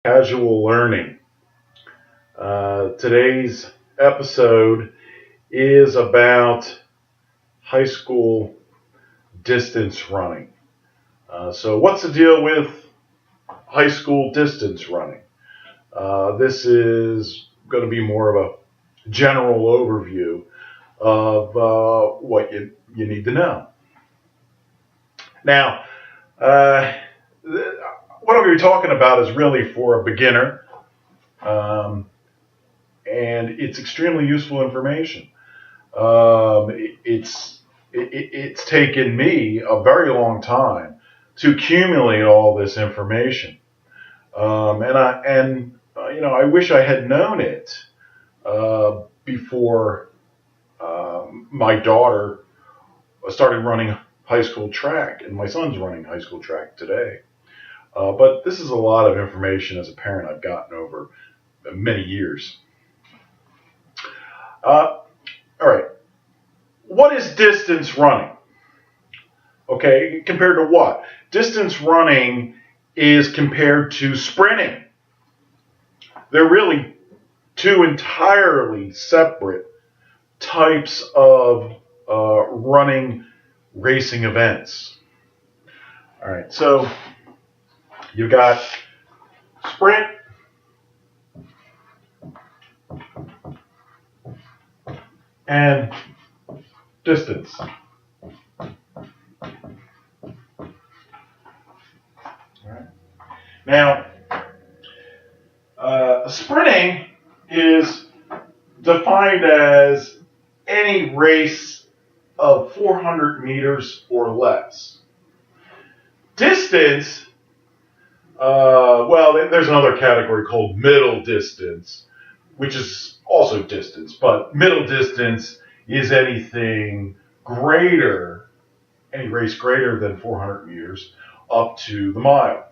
Casual learning. Today's episode is about high school distance running. So, what's the deal with high school distance running? This is going to be more of a general overview of what you need to know. Now, what I'm going to be talking about is really for a beginner. And it's extremely useful information. It's taken me a very long time to accumulate all this information, I wish I had known it before my daughter started running high school track, and my son's running high school track today. But this is a lot of information as a parent I've gotten over many years. All right. What is distance running? Okay, compared to what? Distance running is compared to sprinting. They're really two entirely separate types of running racing events. All right, so you've got sprint, and distance. Right. Now, sprinting is defined as any race of 400 meters or less. Distance, there's another category called middle distance, which is also distance, but middle distance is any race greater than 400 meters up to the mile,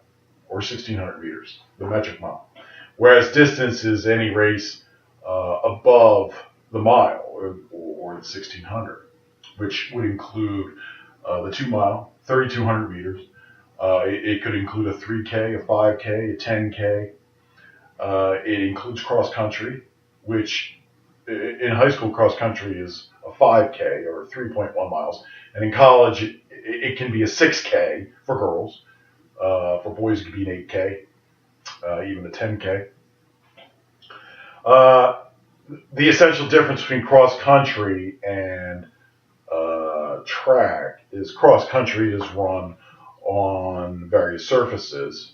or 1,600 meters, the metric mile. Whereas distance is any race above the mile, or the 1,600, which would include the 2 mile, 3,200 meters. It could include a 3K, a 5K, a 10K. It includes cross country, which in high school cross country is a 5K or 3.1 miles. And in college, it can be a 6K for girls. For boys, it could be an 8K, even a 10K. The essential difference between cross country and track is cross country is run on various surfaces,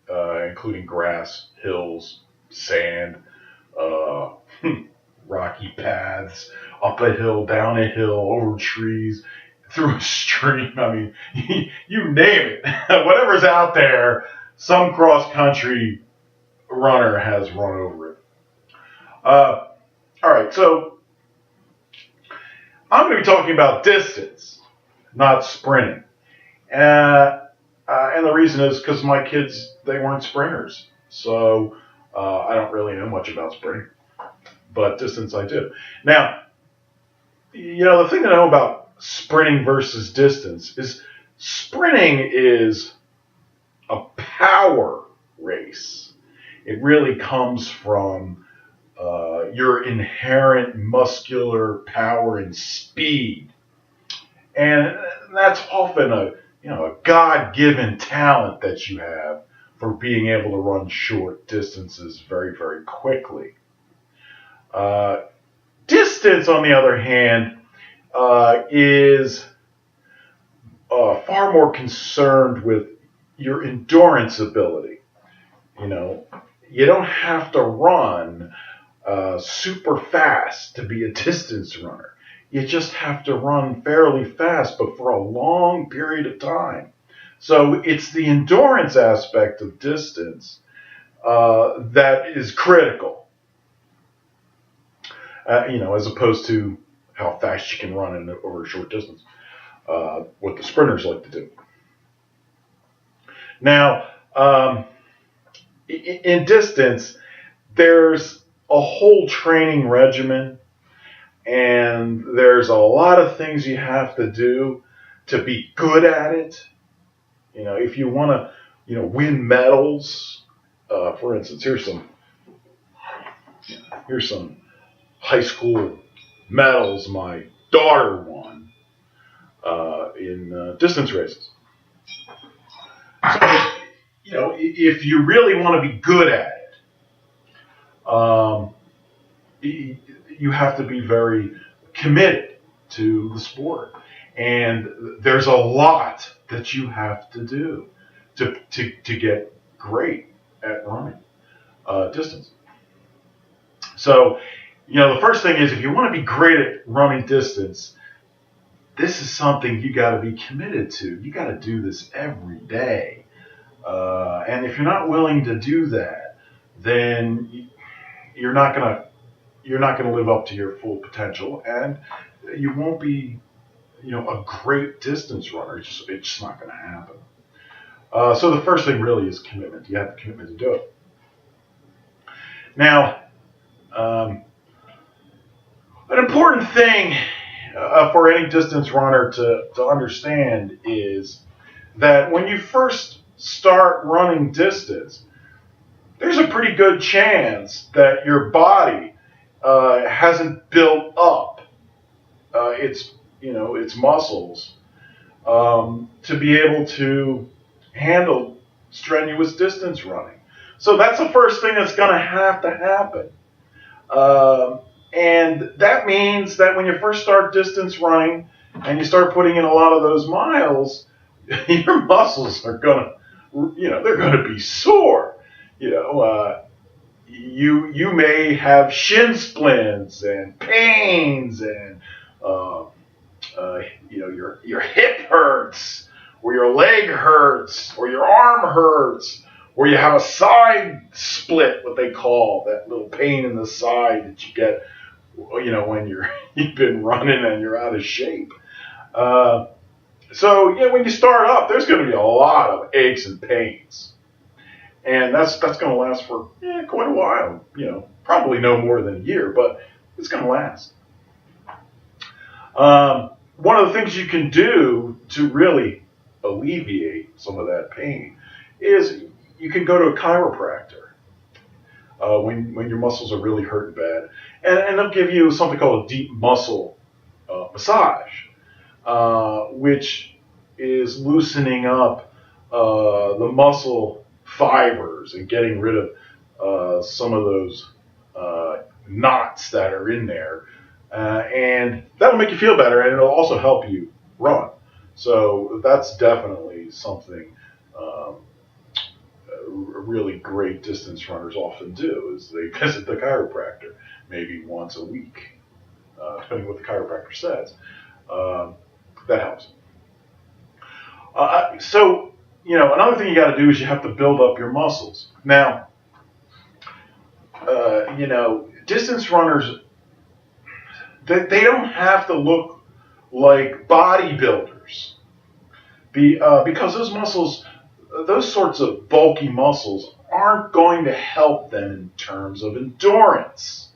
including grass, hills, sand, rocky paths, up a hill, down a hill, over trees, through a stream. I mean, you name it. Whatever's out there, some cross-country runner has run over it. All right, so I'm going to be talking about distance, not sprinting. And the reason is because my kids, they weren't sprinters. So I don't really know much about sprinting, but distance I do. Now, the thing to know about sprinting versus distance is sprinting is a power race. It really comes from your inherent muscular power and speed. And that's often a God-given talent that you have for being able to run short distances very, very quickly. Distance, on the other hand, is far more concerned with your endurance ability. You don't have to run super fast to be a distance runner. You just have to run fairly fast, but for a long period of time. So it's the endurance aspect of distance that is critical, as opposed to how fast you can run over a short distance, what the sprinters like to do. Now, in distance, there's a whole training regimen, and there's a lot of things you have to do to be good at it. If you want to, win medals For instance, here's some high school medals my daughter won in distance races. So, if you really want to be good at it, you have to be very committed to the sport. And there's a lot that you have to do to get great at running distance. So, the first thing is, if you want to be great at running distance, this is something you got to be committed to. You got to do this every day. And if you're not willing to do that, then you're not gonna live up to your full potential, and you won't be, a great distance runner. It's just not going to happen. So the first thing really is commitment. You have the commitment to do it. Now, an important thing for any distance runner to understand is that when you first start running distance, there's a pretty good chance that your body hasn't built up its muscles to be able to handle strenuous distance running. So that's the first thing that's going to happen. And that means that when you first start distance running and you start putting in a lot of those miles, your muscles are going to, they're going to be sore. You may have shin splints and pains, and your hip hurts, or your leg hurts, or your arm hurts, or you have a side split, what they call that little pain in the side that you get, when you've been running and you're out of shape. So when you start up, there's going to be a lot of aches and pains, and that's going to last for quite a while. Probably no more than a year, but it's going to last. One of the things you can do to really alleviate some of that pain is you can go to a chiropractor when your muscles are really hurting bad, and they'll give you something called a deep muscle massage, which is loosening up the muscle fibers and getting rid of some of those knots that are in there. And that'll make you feel better, and it'll also help you run. So that's definitely something really great distance runners often do, is they visit the chiropractor maybe once a week, depending what the chiropractor says. That helps. So, another thing you got to do is you have to build up your muscles. Now, distance runners, they don't have to look like bodybuilders, because those muscles, those sorts of bulky muscles, aren't going to help them in terms of endurance.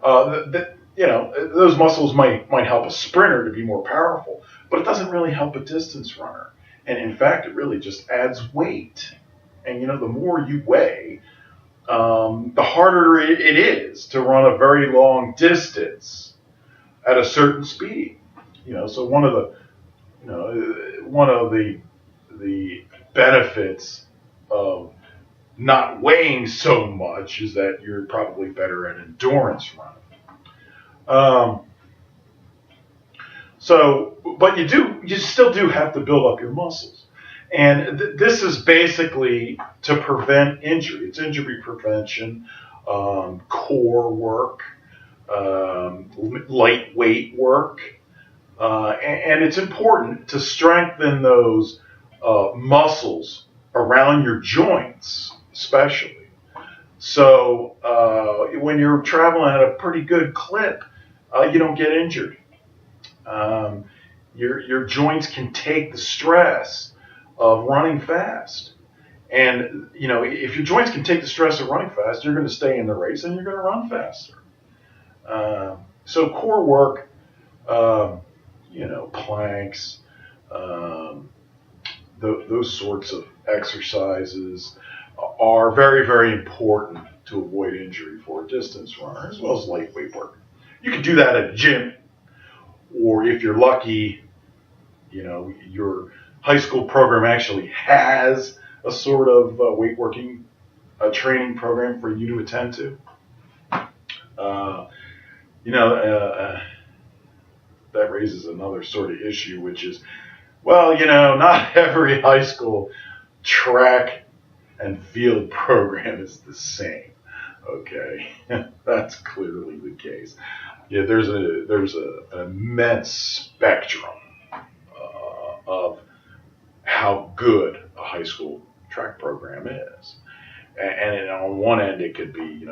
Those muscles might help a sprinter to be more powerful, but it doesn't really help a distance runner. And in fact, it really just adds weight. And the more you weigh, the harder it is to run a very long distance at a certain speed. So one of the benefits of not weighing so much is that you're probably better at endurance running. But you still do have to build up your muscles. And this is basically to prevent injury. It's injury prevention, core work, lightweight work. And it's important to strengthen those muscles around your joints, especially. So when you're traveling at a pretty good clip, you don't get injured. Your joints can take the stress of running fast. And, if your joints can take the stress of running fast, you're going to stay in the race and you're going to run faster. So core work, planks, those sorts of exercises are very, very important to avoid injury for a distance runner, as well as lightweight work. You can do that at a gym, or if you're lucky, your high school program actually has a sort of weight working training program for you to attend to. Uh, you know, that raises another sort of issue, which is, well, not every high school track and field program is the same. Okay, that's clearly the case. Yeah, there's an immense spectrum of how good a high school track program is. And on one end, it could be,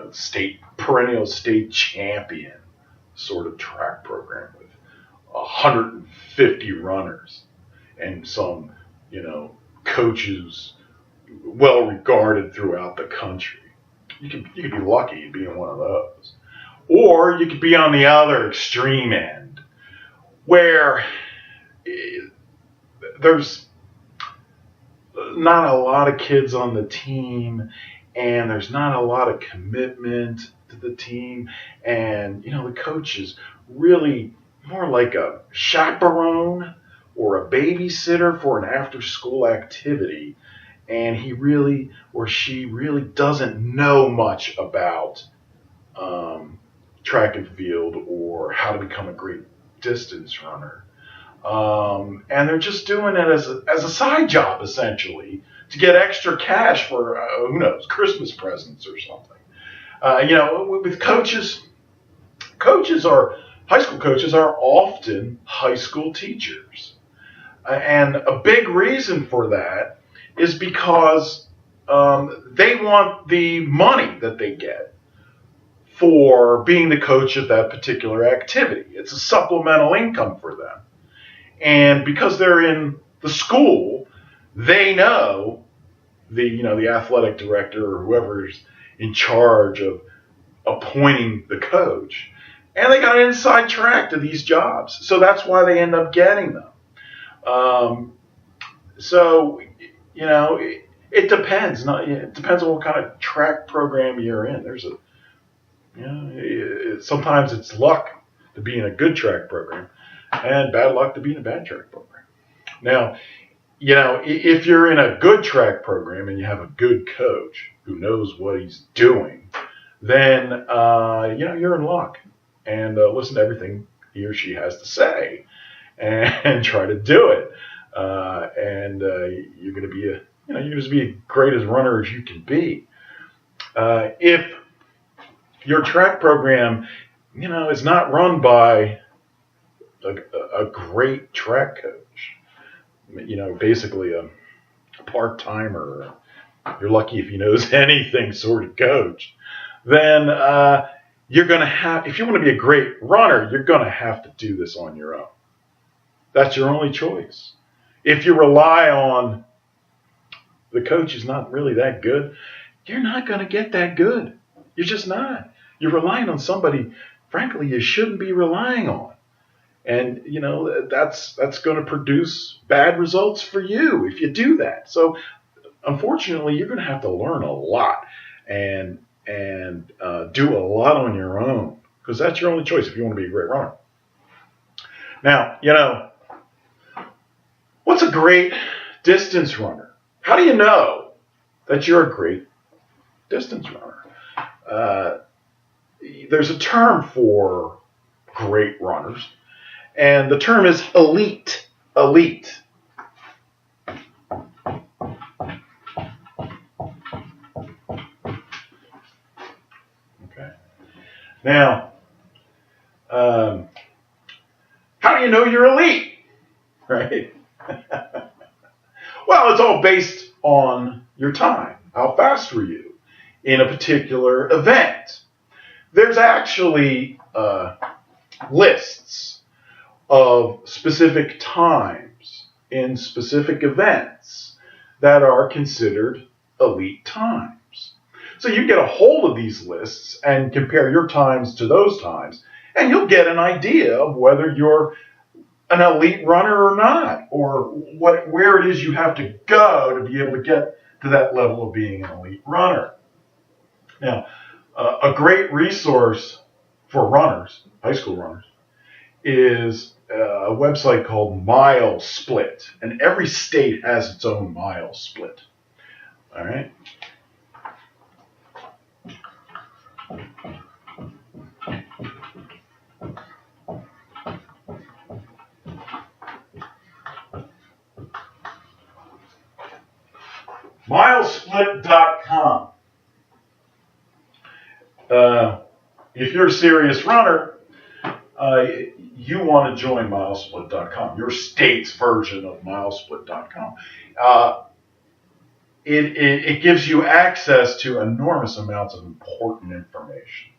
perennial state champion sort of track program with 150 runners and some, coaches well regarded throughout the country. You could be lucky to be in one of those. Or you could be on the other extreme end where there's not a lot of kids on the team, and there's not a lot of commitment to the team, and the coach is really more like a chaperone or a babysitter for an after-school activity, and he really or she really doesn't know much about track and field or how to become a great distance runner. And they're just doing it as a side job, essentially, to get extra cash for, who knows, Christmas presents or something. With coaches high school coaches are often high school teachers. And a big reason for that is because they want the money that they get for being the coach of that particular activity. It's a supplemental income for them. And because they're in the school, they know the athletic director or whoever's in charge of appointing the coach. And they got an inside track to these jobs. So that's why they end up getting them. It depends. It depends on what kind of track program you're in. Sometimes it's luck to be in a good track program and bad luck to be in a bad track program. Now, if you're in a good track program and you have a good coach who knows what he's doing, then, you're in luck. And listen to everything he or she has to say and try to do it. You're going to be you're just be as great as runner as you can be. If your track program, is not run by a great track coach, basically a part-timer, you're lucky if he knows anything sort of coach, then you're going to have, if you want to be a great runner, you're going to have to do this on your own. That's your only choice. If you rely on the coach is not really that good, you're not going to get that good. You're just not. You're relying on somebody, frankly, you shouldn't be relying on. And, that's going to produce bad results for you if you do that. So, unfortunately, you're going to have to learn a lot and do a lot on your own, because that's your only choice if you want to be a great runner. Now, what's a great distance runner? How do you know that you're a great distance runner? There's a term for great runners, and the term is elite. Elite. Okay. Now, how do you know you're elite? Right? Well, it's all based on your time. How fast were you in a particular event? There's actually lists of specific times in specific events that are considered elite times. So you get a hold of these lists and compare your times to those times, and you'll get an idea of whether you're an elite runner or not, or where it is you have to go to be able to get to that level of being an elite runner. Now, a great resource for runners, high school runners, is a website called Mile Split, and every state has its own Mile Split. All right. Milesplit.com. If you're a serious runner, you want to join Milesplit.com, your state's version of Milesplit.com. It gives you access to enormous amounts of important information.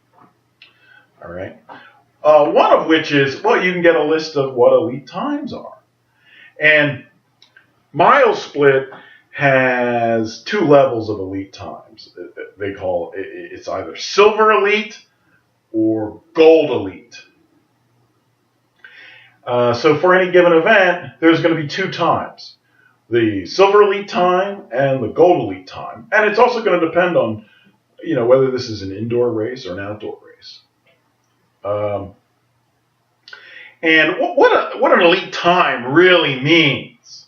All right. One of which is, well, you can get a list of what elite times are. And MileSplit has two levels of elite times. They call it's either silver elite or gold elite. So for any given event, there's going to be two times. The silver elite time and the gold elite time. And it's also going to depend on, whether this is an indoor race or an outdoor race. And what an elite time really means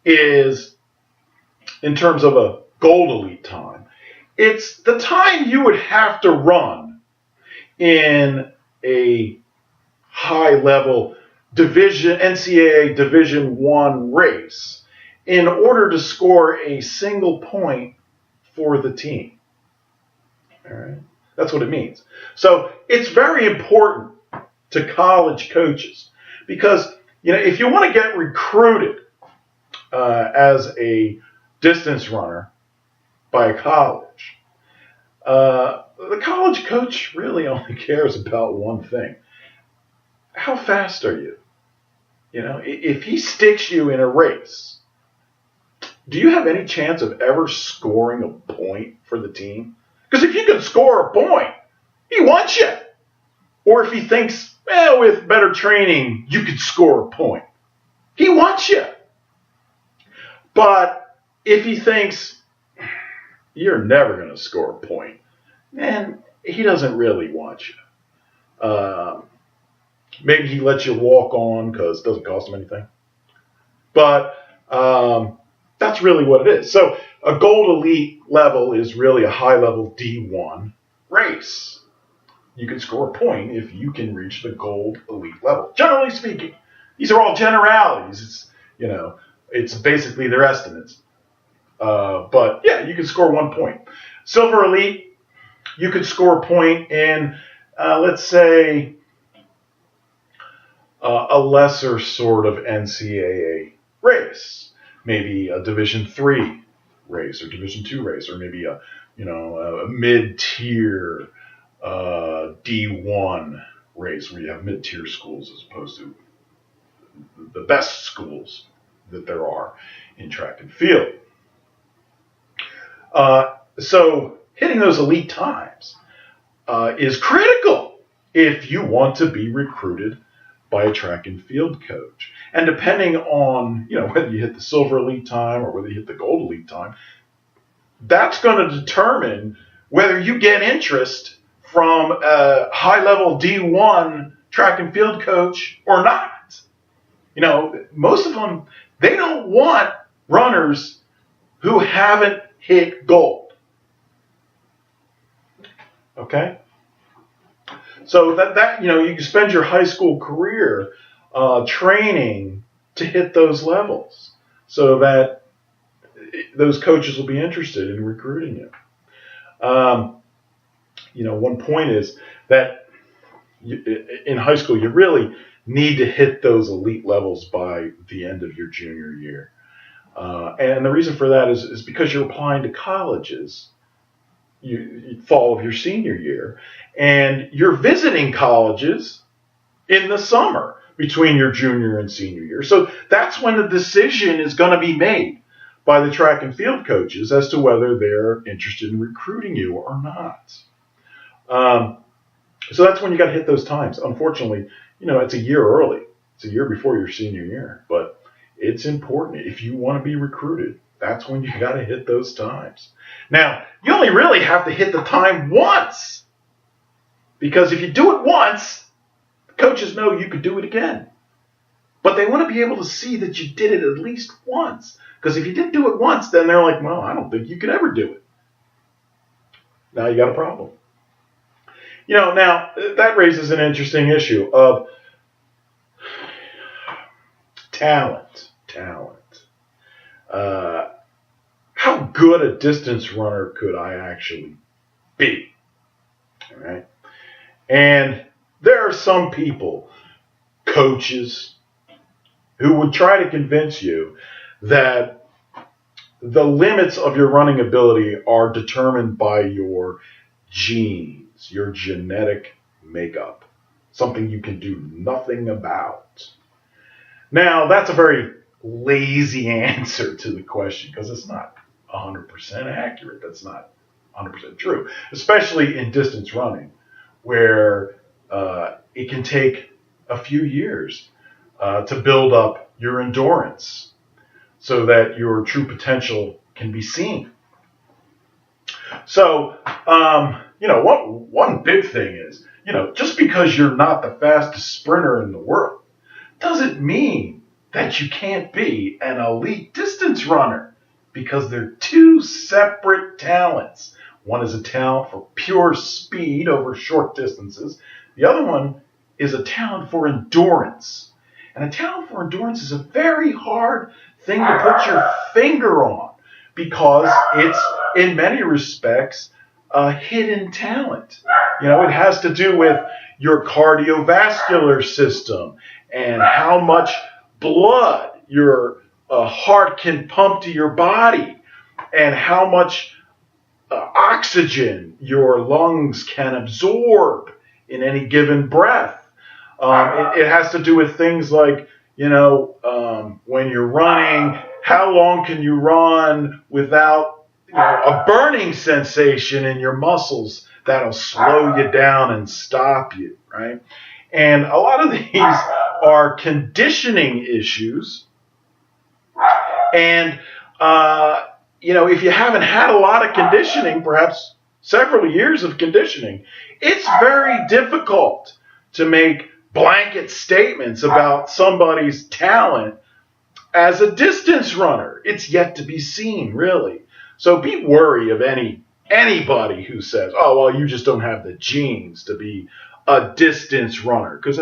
is, in terms of a gold elite time, it's the time you would have to run in a high-level NCAA Division I race in order to score a single point for the team. All right? That's what it means. So it's very important to college coaches because, if you want to get recruited as a distance runner by a college, the college coach really only cares about one thing. How fast are you? If he sticks you in a race, do you have any chance of ever scoring a point for the team? Because if you can score a point, he wants you. Or if he thinks, with better training, you could score a point, he wants you. But if he thinks you're never going to score a point, then he doesn't really want you. Maybe he lets you walk on because it doesn't cost him anything. But that's really what it is. So a gold elite level is really a high-level D1 race. You can score a point if you can reach the gold elite level. Generally speaking, these are all generalities. It's basically their estimates. But yeah, you can score 1 point. Silver elite, you could score a point in, let's say, a lesser sort of NCAA race, maybe a Division III race or Division II race, or maybe a mid-tier D1 race where you have mid-tier schools as opposed to the best schools that there are in track and field. So hitting those elite times is critical if you want to be recruited by a track and field coach. And depending on, whether you hit the silver elite time or whether you hit the gold elite time, that's going to determine whether you get interest from a high-level D1 track and field coach or not. Most of them, they don't want runners who haven't hit gold. Okay? So that you can spend your high school career training to hit those levels so that those coaches will be interested in recruiting you. One point is that in high school, you really need to hit those elite levels by the end of your junior year. And the reason for that is because you're applying to colleges fall of your senior year, and you're visiting colleges in the summer between your junior and senior year. So that's when the decision is going to be made by the track and field coaches as to whether they're interested in recruiting you or not. So that's when you got to hit those times. Unfortunately, it's a year early. It's a year before your senior year, but it's important if you want to be recruited that's when you got to hit those times. Now, you only really have to hit the time once, because if you do it once, the coaches know you could do it again. But they want to be able to see that you did it at least once. Because if you didn't do it once, then they're like, well, I don't think you could ever do it. Now you got a problem. Now that raises an interesting issue of talent. How good a distance runner could I actually be? All right. And there are some people, coaches, who would try to convince you that the limits of your running ability are determined by your genes, your genetic makeup, something you can do nothing about. Now, that's a very lazy answer to the question, because it's not 100% accurate. That's not 100% true, especially in distance running, where it can take a few years to build up your endurance so that your true potential can be seen. So, one big thing is, just because you're not the fastest sprinter in the world doesn't mean that you can't be an elite distance runner, because they're two separate talents. One is a talent for pure speed over short distances. The other one is a talent for endurance. And a talent for endurance is a very hard thing to put your finger on, because it's, in many respects, a hidden talent. It has to do with your cardiovascular system and how much blood your heart can pump to your body, and how much oxygen your lungs can absorb in any given breath. It has to do with things like, when you're running, how long can you run without a burning sensation in your muscles that'll slow you down and stop you, right? And a lot of these are conditioning issues. And, if you haven't had a lot of conditioning, perhaps several years of conditioning, it's very difficult to make blanket statements about somebody's talent as a distance runner. It's yet to be seen, really. So be wary of anybody who says, oh, well, you just don't have the genes to be a distance runner, because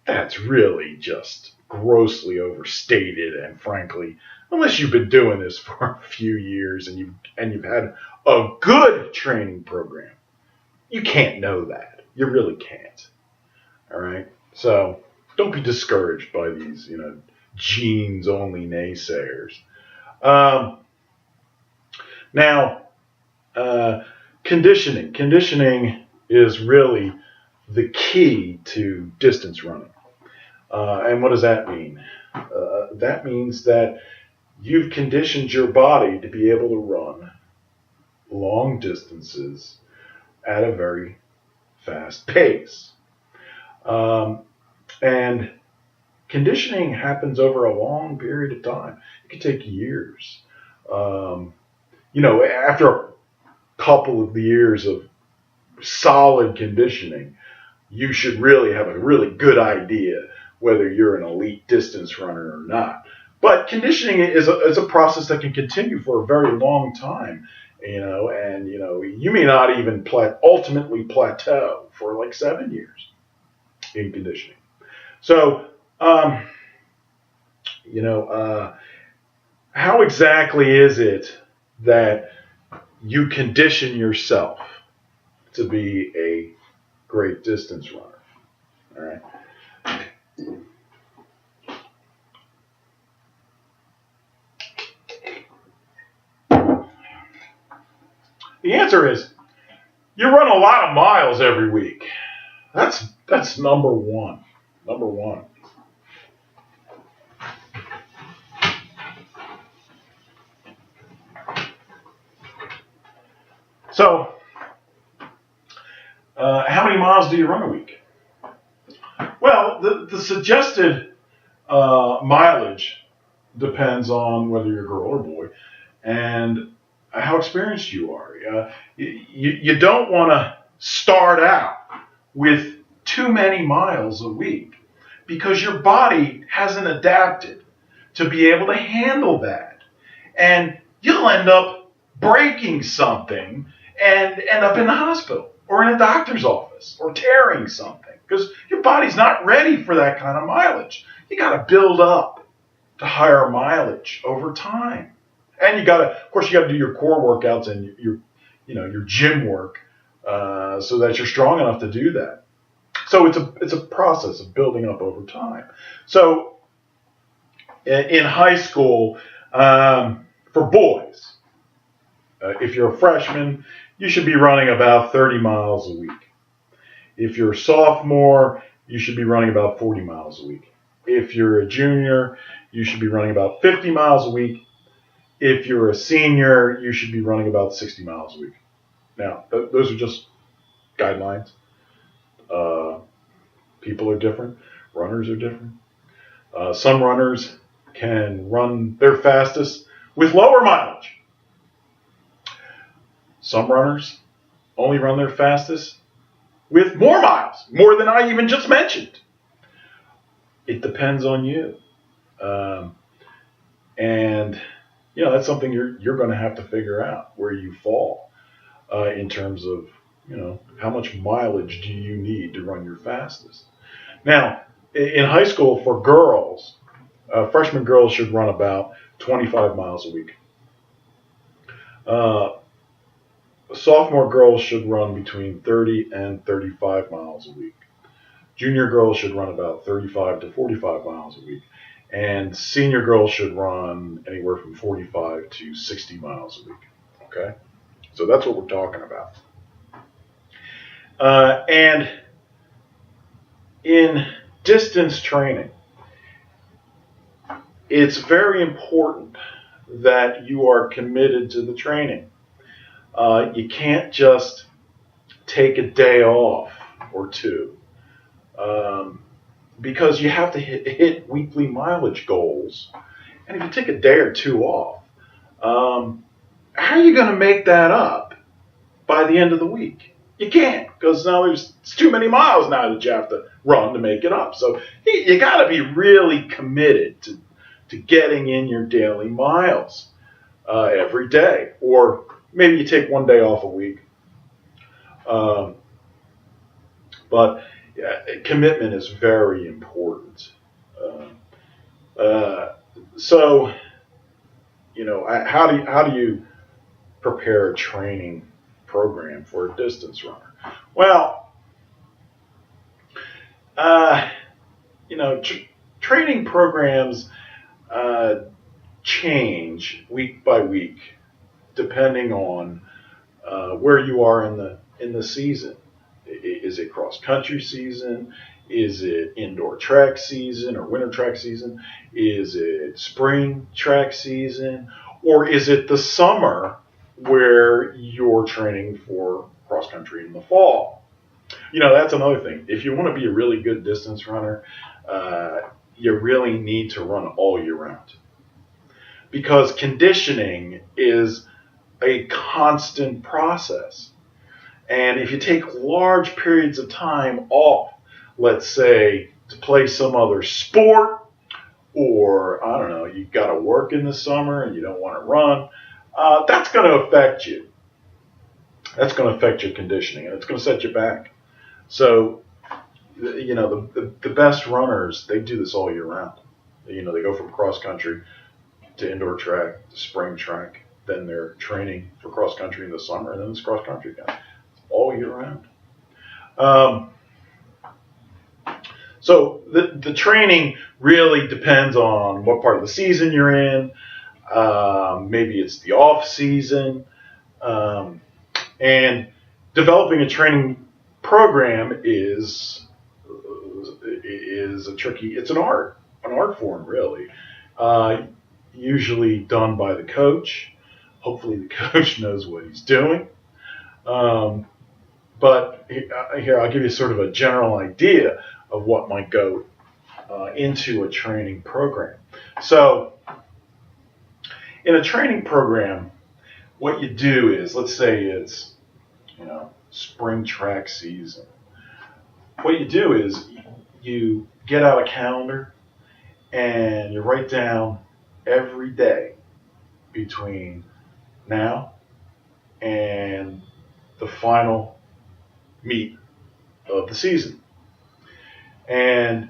that's really just grossly overstated. And frankly, unless you've been doing this for a few years and you've had a good training program, you can't know that. You really can't. All right. So don't be discouraged by these, genes only naysayers. Now, conditioning. Conditioning is really the key to distance running. And what does that mean? That means that you've conditioned your body to be able to run long distances at a very fast pace. And conditioning happens over a long period of time. It could take years. After a couple of years of solid conditioning, you should really have a really good idea whether you're an elite distance runner or not. But conditioning is a process that can continue for a very long time, and you may not even ultimately plateau for like 7 years in conditioning. So, how exactly is it that you condition yourself to be a great distance runner? All right. The answer is you run a lot of miles every week. That's number one. Number one. So, how many miles do you run a week? Well, the suggested mileage depends on whether you're a girl or boy and how experienced you are. You don't want to start out with too many miles a week because your body hasn't adapted to be able to handle that. And you'll end up breaking something and end up in the hospital or in a doctor's office or tearing something because your body's not ready for that kind of mileage. You got to build up to higher mileage over time. And of course, you got to do your core workouts and your gym work so that you're strong enough to do that. So it's a process of building up over time. So in high school, for boys, if you're a freshman, you should be running about 30 miles a week. If you're a sophomore, you should be running about 40 miles a week. If you're a junior, you should be running about 50 miles a week. If you're a senior, you should be running about 60 miles a week. Now, those are just guidelines. People are different. Runners are different. Some runners can run their fastest with lower mileage. Some runners only run their fastest with more miles, more than I even just mentioned. It depends on you. And that's something you're going to have to figure out where you fall in terms of, how much mileage do you need to run your fastest. Now, in high school for girls, freshman girls should run about 25 miles a week. Sophomore girls should run between 30 and 35 miles a week. Junior girls should run about 35 to 45 miles a week. And senior girls should run anywhere from 45 to 60 miles a week. Okay? So that's what we're talking about. And in distance training, it's very important that you are committed to the training. You can't just take a day off or two because you have to hit weekly mileage goals. And if you take a day or two off, how are you going to make that up by the end of the week? You can't, because now there's too many miles now that you have to run to make it up. So you got to be really committed to getting in your daily miles every day. Or maybe you take one day off a week. But commitment is very important. So, how do you prepare a training program for a distance runner? Well, training programs change week by week depending on where you are in the season. Is it cross country season? Is it indoor track season or winter track season? Is it spring track season? Or is it the summer where you're training for cross country in the fall? That's another thing. If you want to be a really good distance runner, you really need to run all year round. Because conditioning is a constant process. And if you take large periods of time off, let's say to play some other sport, or I don't know, you've got to work in the summer and you don't want to run, that's going to affect you. That's going to affect your conditioning and it's going to set you back. So, the best runners, they do this all year round. They go from cross country to indoor track to spring track. Then they're training for cross country in the summer, and then it's cross country again. All year round. So the training really depends on what part of the season you're in. Maybe it's the off season. And developing a training program is it's an art form really. Usually done by the coach. Hopefully the coach knows what he's doing. But here, I'll give you sort of a general idea of what might go into a training program. So in a training program, what you do is, let's say it's, spring track season. What you do is you get out a calendar and you write down every day between now and the final meet of the season. And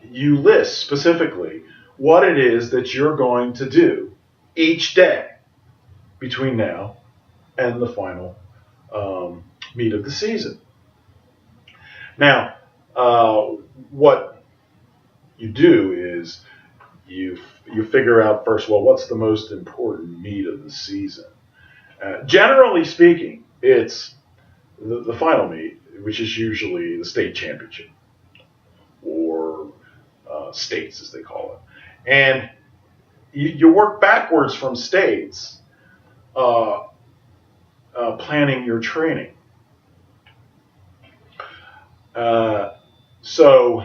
you list specifically what it is that you're going to do each day between now and the final meet of the season. Now, what you do is you figure out first, well, what's the most important meet of the season? Generally speaking, it's the final meet, which is usually the state championship, or states as they call it. And you work backwards from states, planning your training. So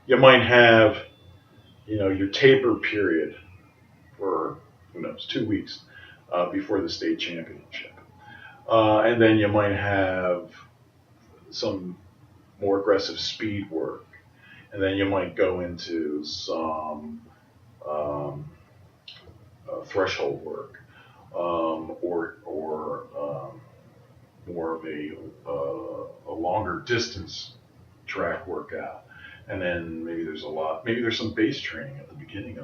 you might have, your taper period for, 2 weeks before the state championship. And then you might have some more aggressive speed work. And then you might go into some threshold work, or more of a longer distance track workout. And then maybe there's some base training at the beginning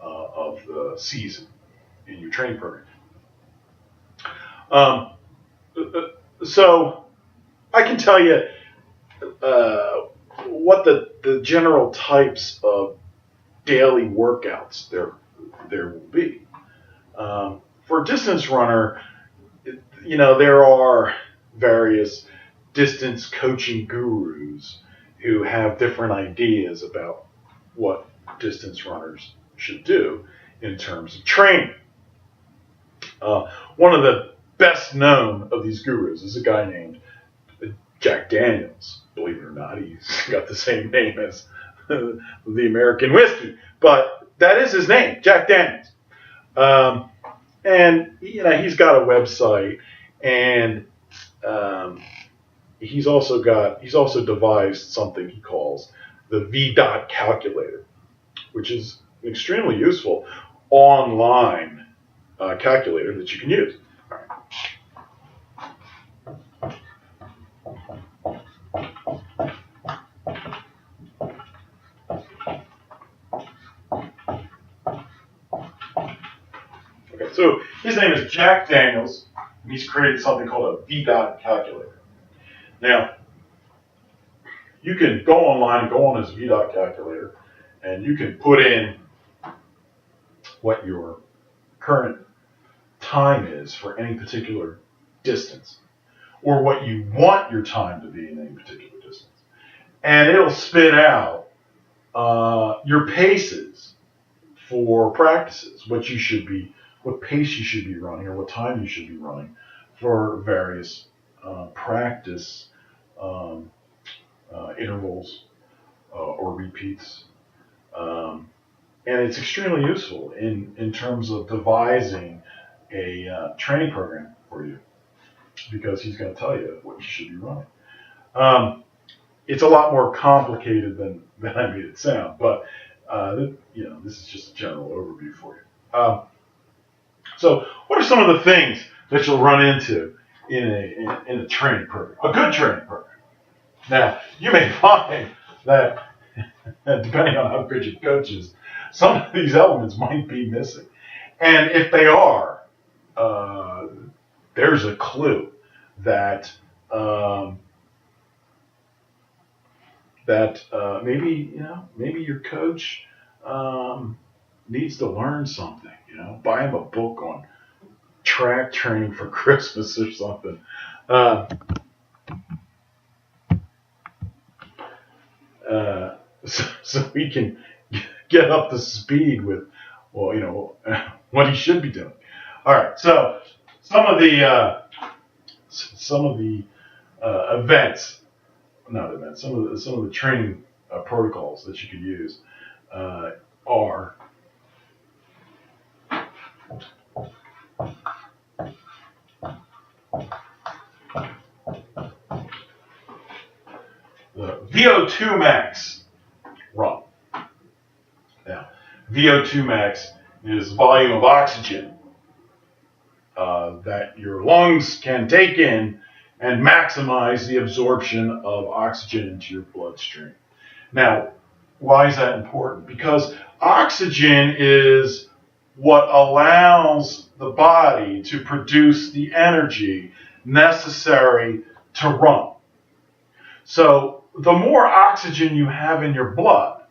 of the season in your training program. So I can tell you what the general types of daily workouts there will be. For a distance runner, there are various distance coaching gurus who have different ideas about what distance runners should do in terms of training. One of the best known of these gurus is a guy named Jack Daniels. Believe it or not, he's got the same name as the American whiskey, but that is his name, Jack Daniels. And he's got a website, and he's also devised something he calls the VO2 calculator, which is an extremely useful online calculator that you can use. All right. Okay, so his name is Jack Daniels, and he's created something called a VO2 calculator. Now, you can go online, go on his VO2 calculator, and you can put in what your current time is for any particular distance, or what you want your time to be in any particular distance. And it'll spit out your paces for practices, what pace you should be running, or what time you should be running for various practice intervals or repeats. And it's extremely useful in terms of devising a training program for you, because he's going to tell you what you should be running. It's a lot more complicated than I made it sound, but this is just a general overview for you. So, what are some of the things that you'll run into in a training program, a good training program? Now, you may find that, depending on how good your coach is, some of these elements might be missing. And if they are, there's a clue that maybe your coach needs to learn something. Buy him a book on track training for Christmas or something. So we can get up to speed with, what he should be doing. All right. So some of the some of the training protocols that you could use are The VO2 Max run. Now, VO2 Max is volume of oxygen that your lungs can take in and maximize the absorption of oxygen into your bloodstream. Now, why is that important? Because oxygen is what allows the body to produce the energy necessary to run. So the more oxygen you have in your blood,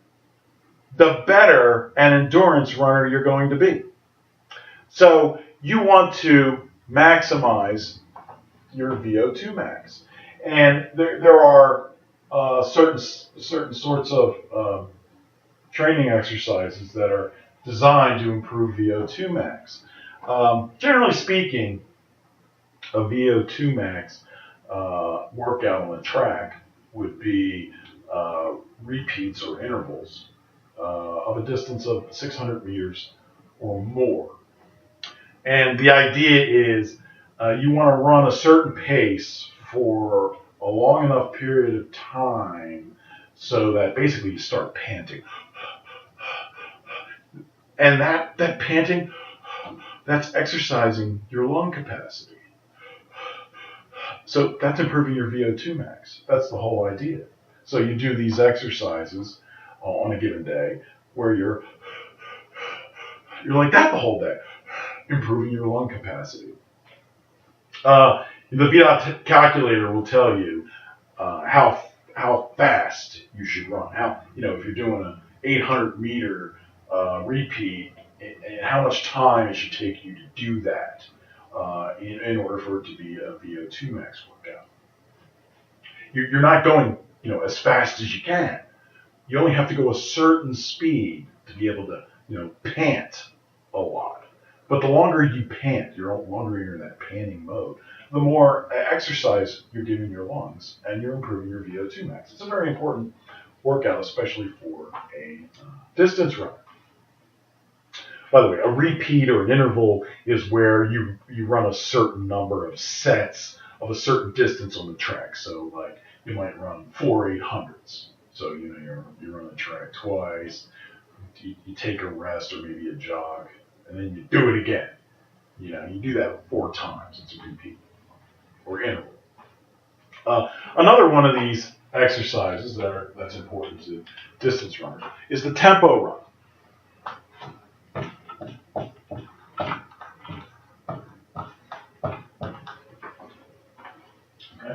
the better an endurance runner you're going to be. So you want to maximize your VO2 max. And there are certain sorts of training exercises that are designed to improve VO2 max. Generally speaking, a VO2 max workout on the track would be repeats or intervals of a distance of 600 meters or more. And the idea is you want to run a certain pace for a long enough period of time so that basically you start panting. And that panting, that's exercising your lung capacity. So that's improving your VO2 max. That's the whole idea. So you do these exercises on a given day where you're like that the whole day, improving your lung capacity. The VO2 calculator will tell you how fast you should run. If you're doing an 800 meter repeat, and how much time it should take you to do that in order for it to be a VO2 max workout. You're not going as fast as you can. You only have to go a certain speed to be able to pant a lot. But the longer you pant, the longer you're in that panting mode, the more exercise you're giving your lungs, and you're improving your VO2 max. It's a very important workout, especially for a distance runner. By the way, a repeat or an interval is where you run a certain number of sets of a certain distance on the track. So, like, you might run 4 800s. So, you run the track twice, you take a rest or maybe a jog, and then you do it again. You do that 4 times. It's a repeat or interval. Another one of these exercises that's important to distance runners is the tempo run.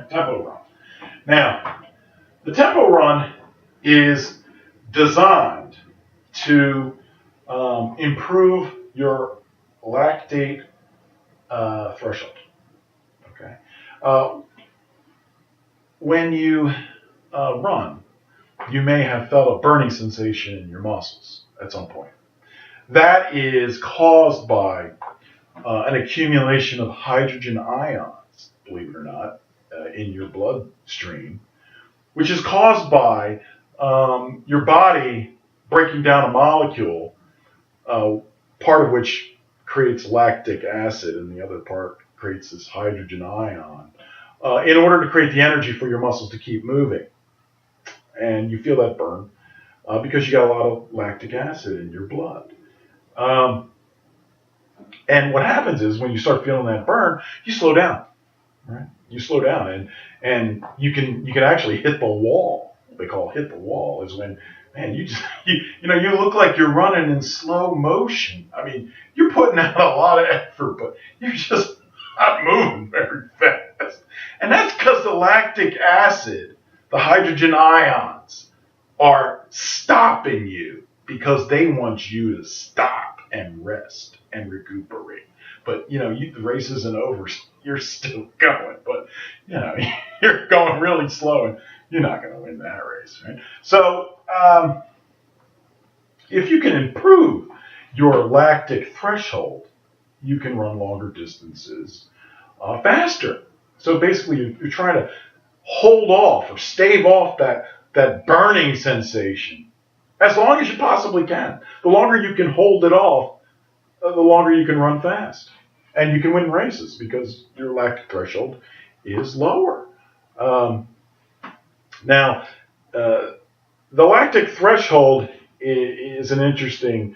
Tempo run. Now, the tempo run is designed to improve your lactate threshold. Okay. When you run, you may have felt a burning sensation in your muscles at some point. That is caused by an accumulation of hydrogen ions, believe it or not, in your bloodstream, which is caused by your body breaking down a molecule, part of which creates lactic acid and the other part creates this hydrogen ion, in order to create the energy for your muscles to keep moving. And you feel that burn because you got a lot of lactic acid in your blood. And what happens is when you start feeling that burn, you slow down. Right? You slow down, and you can actually hit the wall. What they call hit the wall is when, man, you look like you're running in slow motion. I mean, you're putting out a lot of effort, but you're just not moving very fast. And that's because the lactic acid, the hydrogen ions, are stopping you because they want you to stop and rest and recuperate. But the race isn't over. You're still going, but you're going really slow, and you're not going to win that race, right? So, if you can improve your lactic threshold, you can run longer distances faster. So basically, you're trying to hold off or stave off that burning sensation as long as you possibly can. The longer you can hold it off, the longer you can run fast. And you can win races because your lactic threshold is lower. Now, the lactic threshold is an interesting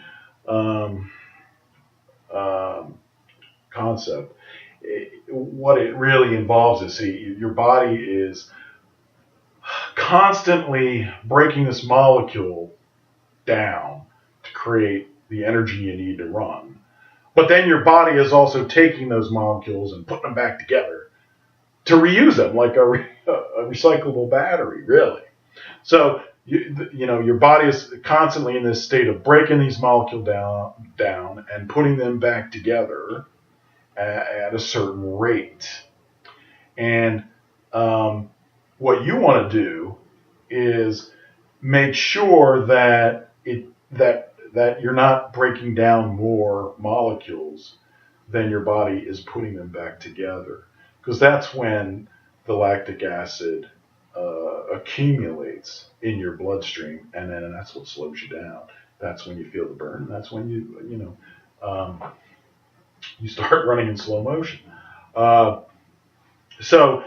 concept. What it really involves is, see, your body is constantly breaking this molecule down to create the energy you need to run. But then your body is also taking those molecules and putting them back together to reuse them like a recyclable battery, really. So, your body is constantly in this state of breaking these molecules down and putting them back together at a certain rate. And what you want to do is make sure that that you're not breaking down more molecules than your body is putting them back together, because that's when the lactic acid accumulates in your bloodstream, and then that's what slows you down. That's when you feel the burn. That's when you start running in slow motion. So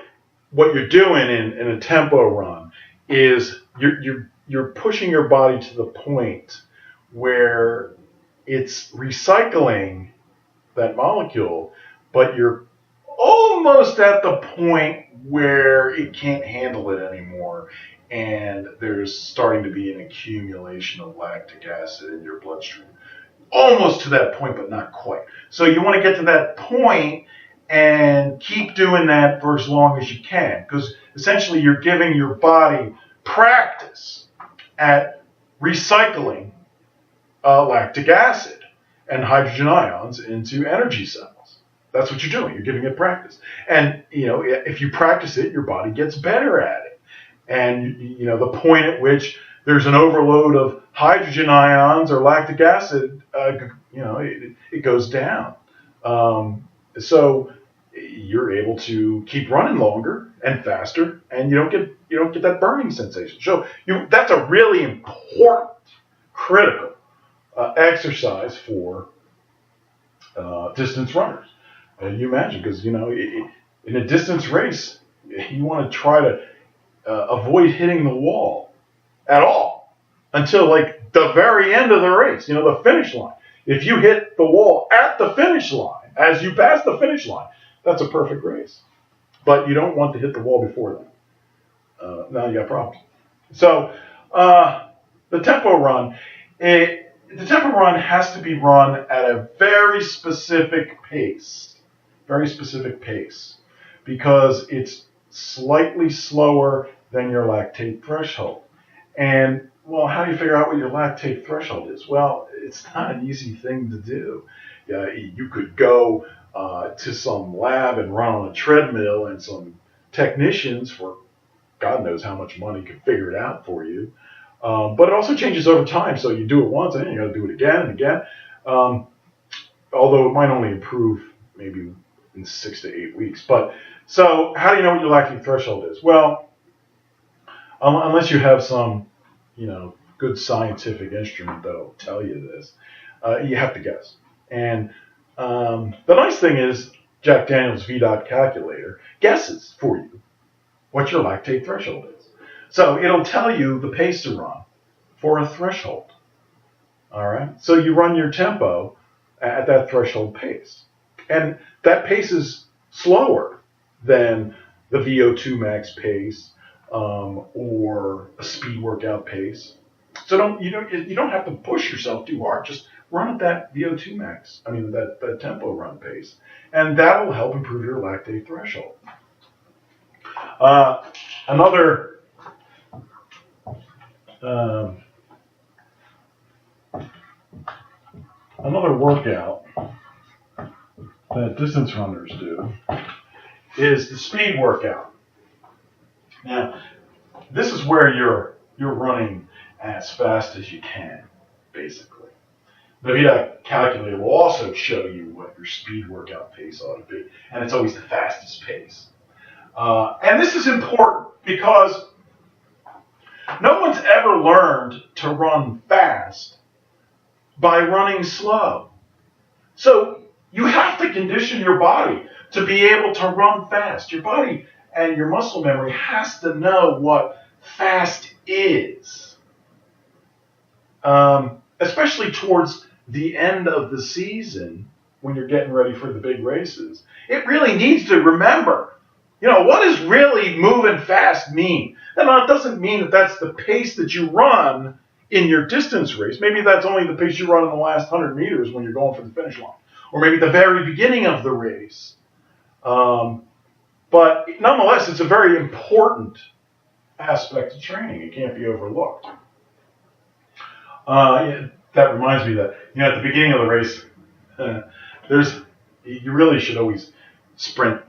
what you're doing in a tempo run is you're pushing your body to the point where it's recycling that molecule, but you're almost at the point where it can't handle it anymore, and there's starting to be an accumulation of lactic acid in your bloodstream. Almost to that point, but not quite. So you want to get to that point and keep doing that for as long as you can, because essentially you're giving your body practice at recycling lactic acid and hydrogen ions into energy cells. That's what you're doing. You're giving it practice. And, if you practice it, your body gets better at it. And, the point at which there's an overload of hydrogen ions or lactic acid, it goes down. So you're able to keep running longer and faster, and you don't get that burning sensation. So that's a really important, critical exercise for distance runners. You imagine, because in a distance race, you want to try to avoid hitting the wall at all until like the very end of the race. The finish line. If you hit the wall at the finish line, as you pass the finish line, that's a perfect race. But you don't want to hit the wall before then. Now you got problems. So the tempo run. The tempo run has to be run at a very specific pace, because it's slightly slower than your lactate threshold. And, well, how do you figure out what your lactate threshold is? Well, it's not an easy thing to do. You could go to some lab and run on a treadmill, and some technicians for God knows how much money could figure it out for you. But it also changes over time. So you do it once, and then you got to do it again and again. Although it might only improve maybe in 6 to 8 weeks. But so how do you know what your lactic threshold is? Well, unless you have some, good scientific instrument that'll tell you this, you have to guess. And the nice thing is Jack Daniel's VO2 calculator guesses for you what your lactate threshold is. So it'll tell you the pace to run for a threshold. All right. So you run your tempo at that threshold pace, and that pace is slower than the VO2 Max pace or a speed workout pace. So you don't have to push yourself too hard. Just run at that VO2 Max. That tempo run pace, and that will help improve your lactate threshold. Another workout that distance runners do is the speed workout. Now, this is where you're running as fast as you can, basically. The VO2 calculator will also show you what your speed workout pace ought to be, and it's always the fastest pace. And this is important because no one's ever learned to run fast by running slow. So you have to condition your body to be able to run fast. Your body and your muscle memory has to know what fast is. Especially towards the end of the season when you're getting ready for the big races. It really needs to remember, what does really moving fast mean? Now, it doesn't mean that that's the pace that you run in your distance race. Maybe that's only the pace you run in the last 100 meters when you're going for the finish line. Or maybe the very beginning of the race. But nonetheless, it's a very important aspect of training. It can't be overlooked. That reminds me that, at the beginning of the race, you really should always sprint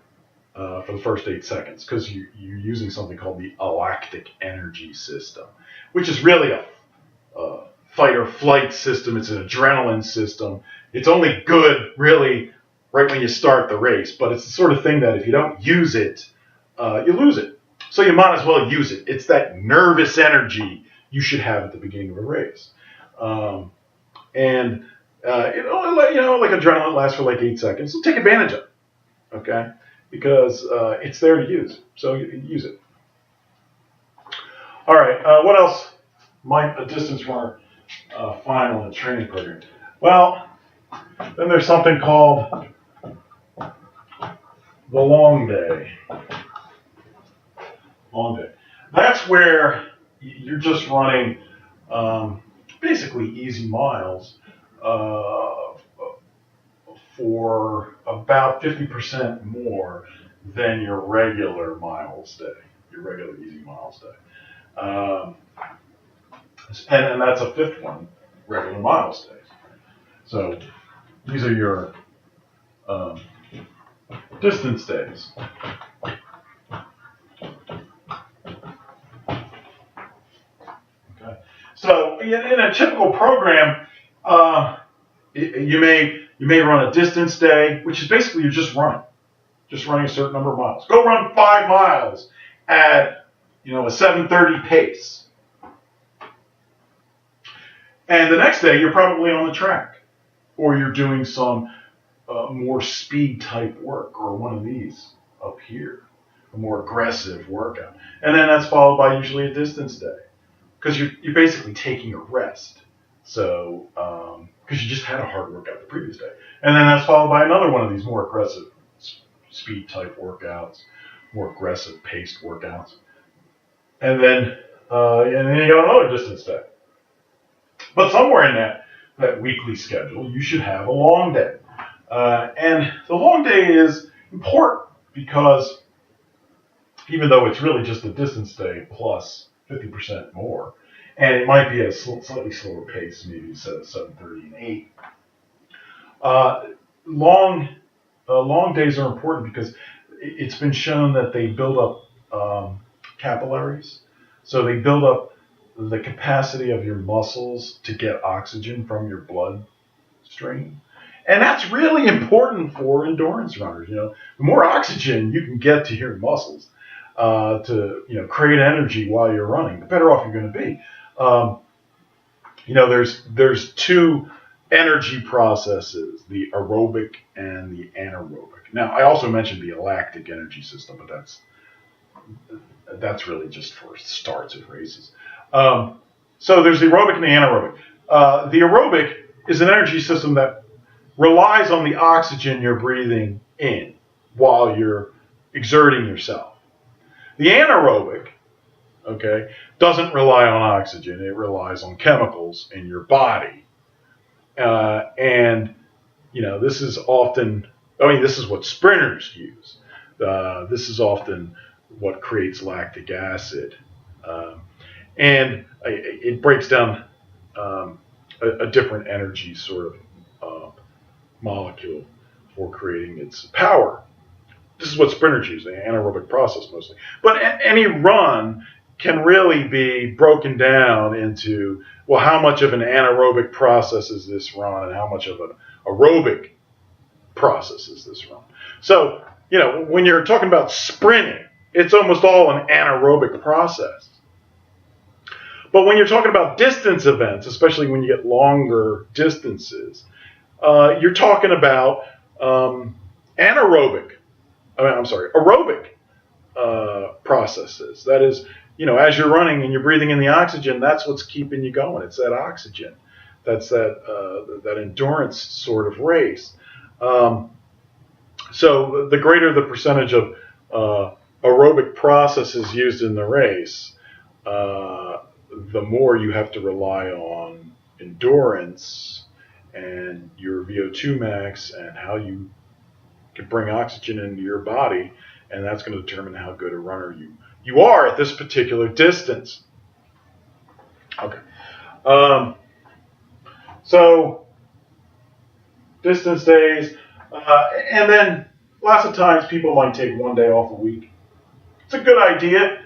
for the first 8 seconds because you're using something called the lactic energy system, which is really a fight or flight system. It's an adrenaline system. It's only good, really, right when you start the race, but it's the sort of thing that if you don't use it, you lose it. So you might as well use it. It's that nervous energy you should have at the beginning of a race. Like adrenaline lasts for like 8 seconds. So take advantage of it, okay? Because it's there to use. So you use it. All right. What else might a distance runner find on a training program? Well, then there's something called the long day. Long day. That's where you're just running basically easy miles for about 50% more than your regular miles day, your regular easy miles day. And that's a fifth one, regular miles days. So these are your distance days. Okay. So in a typical program, you may run a distance day, which is basically you're just running a certain number of miles. Go run 5 miles at a 7:30 pace. And the next day you're probably on the track, or you're doing some more speed type work, or one of these up here, a more aggressive workout. And then that's followed by usually a distance day, because you're basically taking a rest. So, because you just had a hard workout the previous day. And then that's followed by another one of these more aggressive speed type workouts, more aggressive paced workouts. And then you got another distance day. But somewhere in that weekly schedule, you should have a long day. And the long day is important because even though it's really just a distance day plus 50% more, and it might be at a slightly slower pace, maybe instead of 7:30 and 8. Long days are important because it's been shown that they build up capillaries. So they build up the capacity of your muscles to get oxygen from your bloodstream. And that's really important for endurance runners. The more oxygen you can get to your muscles to create energy while you're running, the better off you're going to be. There's 2 energy processes, the aerobic and the anaerobic. Now, I also mentioned the lactic energy system, but that's really just for starts of races. So there's the aerobic and the anaerobic. The aerobic is an energy system that relies on the oxygen you're breathing in while you're exerting yourself. The anaerobic, doesn't rely on oxygen. It relies on chemicals in your body. This is often, this is what sprinters use. This is often what creates lactic acid. And it breaks down a different energy sort of molecule for creating its power. This is what sprinters use, the anaerobic process mostly. But any run can really be broken down into, well, how much of an anaerobic process is this run and how much of an aerobic process is this run. So, when you're talking about sprinting, it's almost all an anaerobic process. But when you're talking about distance events, especially when you get longer distances, you're talking about anaerobic. Aerobic processes. That is, as you're running and you're breathing in the oxygen, that's what's keeping you going. It's that oxygen. That's that endurance sort of race. So the greater the percentage of aerobic processes used in the race, the more you have to rely on endurance and your VO2 max and how you can bring oxygen into your body, and that's going to determine how good a runner you are at this particular distance. Okay. So distance days, and then lots of times people might take one day off a week. It's a good idea.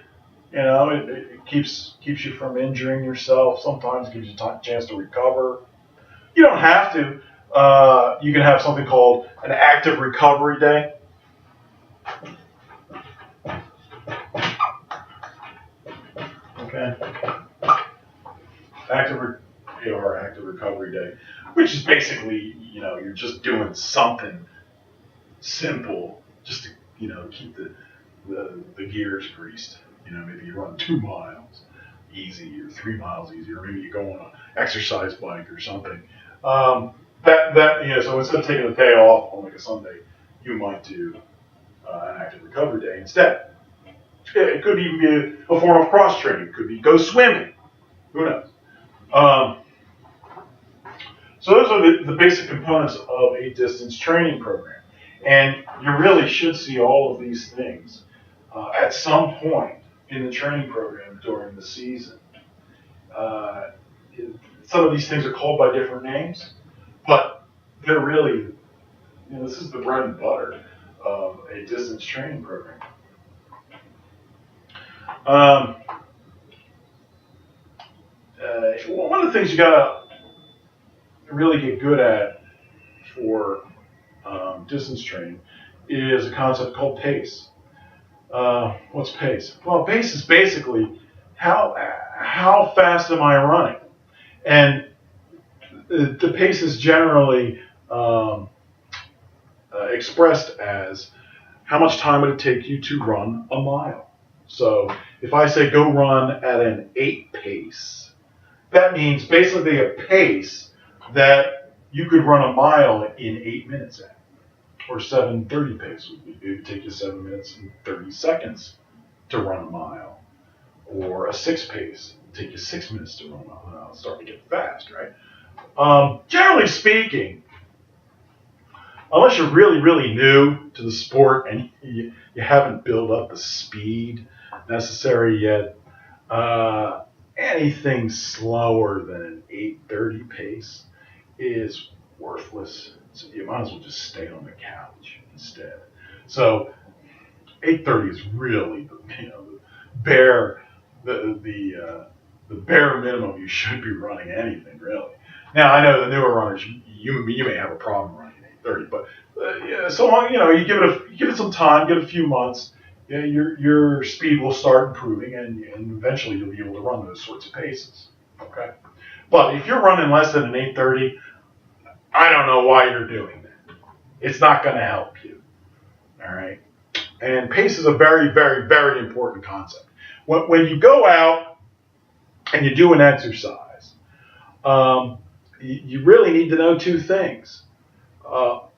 It keeps you from injuring yourself. Sometimes gives you a chance to recover. You don't have to. You can have something called an active recovery day. Okay. Active recovery day, which is basically, you're just doing something simple just to, keep the gears greased. Maybe you run 2 miles easy or 3 miles easy, or maybe you go on an exercise bike or something. So instead of taking a day off on like a Sunday, you might do an active recovery day instead. It could even be a form of cross training. It could be go swimming. Who knows? So those are the basic components of a distance training program. And you really should see all of these things at some point in the training program during the season. Some of these things are called by different names, but they're really, this is the bread and butter of a distance training program. One of the things you gotta really get good at for distance training is a concept called pace. What's pace? Well, pace is basically how fast am I running, and the pace is generally expressed as how much time would it take you to run a mile. So if I say go run at an 8 pace, that means basically a pace that you could run a mile in 8 minutes at. Or 7:30 pace it would take you 7 minutes and 30 seconds to run a mile. Or a 6 pace it would take you 6 minutes to run a mile. Now it's starting to get fast, right? Generally speaking, unless you're really, really new to the sport and you haven't built up the speed necessary yet, anything slower than an 8:30 pace is worthless. So you might as well just stay on the couch instead. So 8:30 is really the bare minimum you should be running anything really. Now I know the newer runners you may have a problem running 8:30, but so long you give it some time, give it a few months. Your speed will start improving, and eventually you'll be able to run those sorts of paces. Okay, but if you're running less than an 8:30, I don't know why you're doing that. It's not going to help you. All right, and pace is a very, very, very important concept. When you go out and you do an exercise, you really need to know two things: how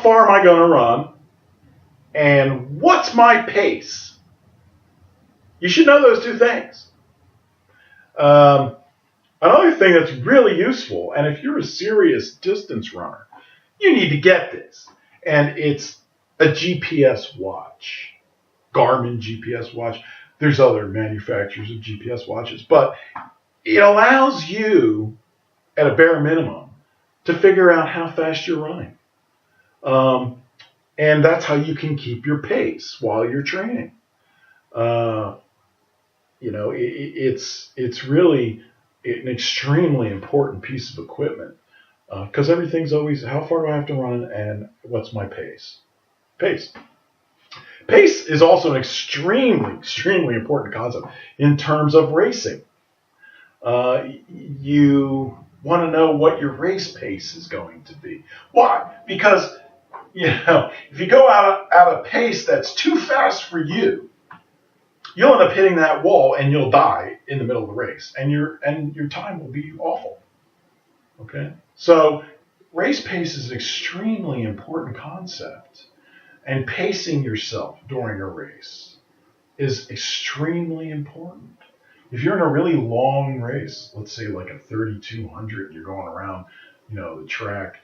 far am I going to run? And what's my pace? You should know those two things. Another thing that's really useful, and if you're a serious distance runner, you need to get this. And it's a GPS watch. Garmin GPS watch. There's other manufacturers of GPS watches, but it allows you, at a bare minimum, to figure out how fast you're running. And that's how you can keep your pace while you're training. It's really an extremely important piece of equipment because everything's always how far do I have to run and what's my pace. Pace is also an extremely, extremely important concept in terms of racing. You want to know what your race pace is going to be. Why? Because, if you go out a pace that's too fast for you, you'll end up hitting that wall and you'll die in the middle of the race, and your time will be awful. Okay? So race pace is an extremely important concept, and pacing yourself during a race is extremely important. If you're in a really long race, let's say like a 3,200, you're going around, the track,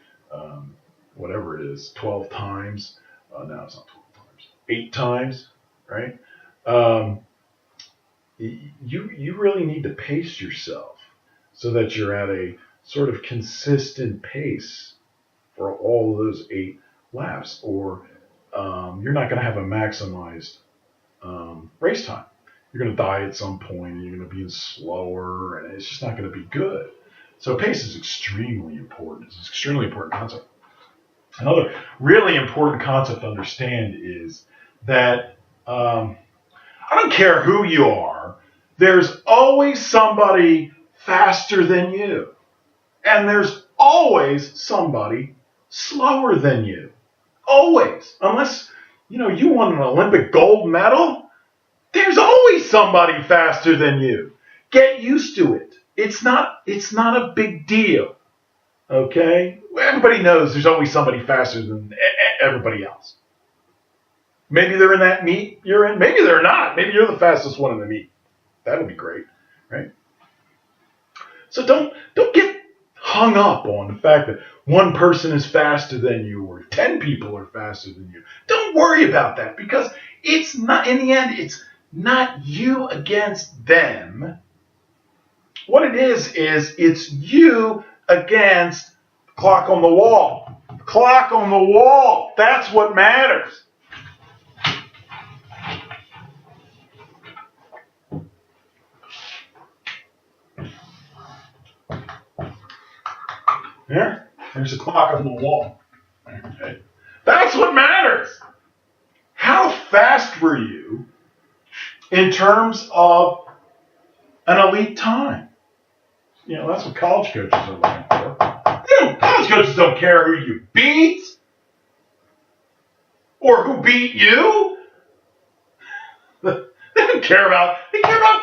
whatever it is, 12 times. No, it's not 12 times. 8 times, right? You really need to pace yourself so that you're at a sort of consistent pace for all of those 8 laps, or you're not going to have a maximized race time. You're going to die at some point, and you're going to be slower, and it's just not going to be good. So pace is extremely important. It's an extremely important concept. Another really important concept to understand is that I don't care who you are, there's always somebody faster than you. And there's always somebody slower than you. Always. Unless, you won an Olympic gold medal, there's always somebody faster than you. Get used to it. It's not a big deal. Okay? Everybody knows there's always somebody faster than everybody else. Maybe they're in that meet you're in. Maybe they're not. Maybe you're the fastest one in the meet. That would be great, right? So don't get hung up on the fact that one person is faster than you or 10 people are faster than you. Don't worry about that, because it's not, in the end, it's not you against them. What it is it's you against the clock on the wall. The clock on the wall. That's what matters. There's a clock on the wall. Okay. That's what matters. How fast were you in terms of an elite time? That's what college coaches are looking for. College coaches don't care who you beat or who beat you. They care about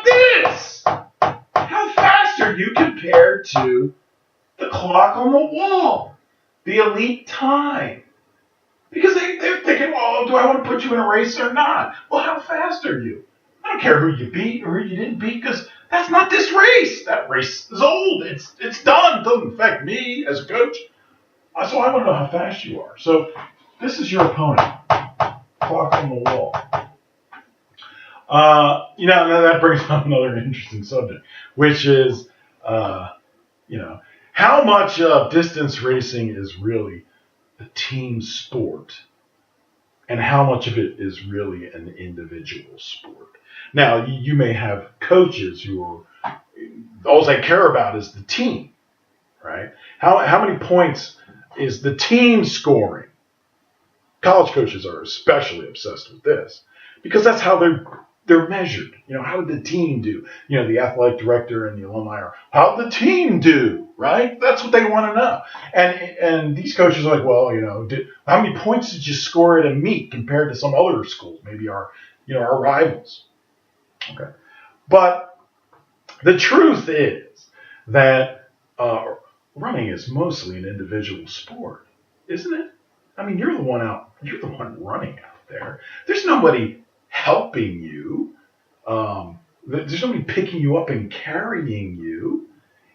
this. How fast are you compared to the clock on the wall, the elite time? Because they're thinking, well, do I want to put you in a race or not? Well, how fast are you? I don't care who you beat or who you didn't beat, because that's not this race. That race is old. It's done. It doesn't affect me as a coach. So I want to know how fast you are. So this is your opponent. Clock on the wall. Now that brings up another interesting subject, which is, how much of distance racing is really a team sport, and how much of it is really an individual sport. Now, you may have coaches who are, all they care about is the team, right? How many points is the team scoring? College coaches are especially obsessed with this, because that's how they're measured. How did the team do? The athletic director and the alumni are, how did the team do? Right? That's what they want to know. And these coaches are like, well, how many points did you score at a meet compared to some other schools? Maybe our rivals. Okay. But the truth is that running is mostly an individual sport, isn't it? I mean, you're the one running out there. There's nobody helping you. There's nobody picking you up and carrying you.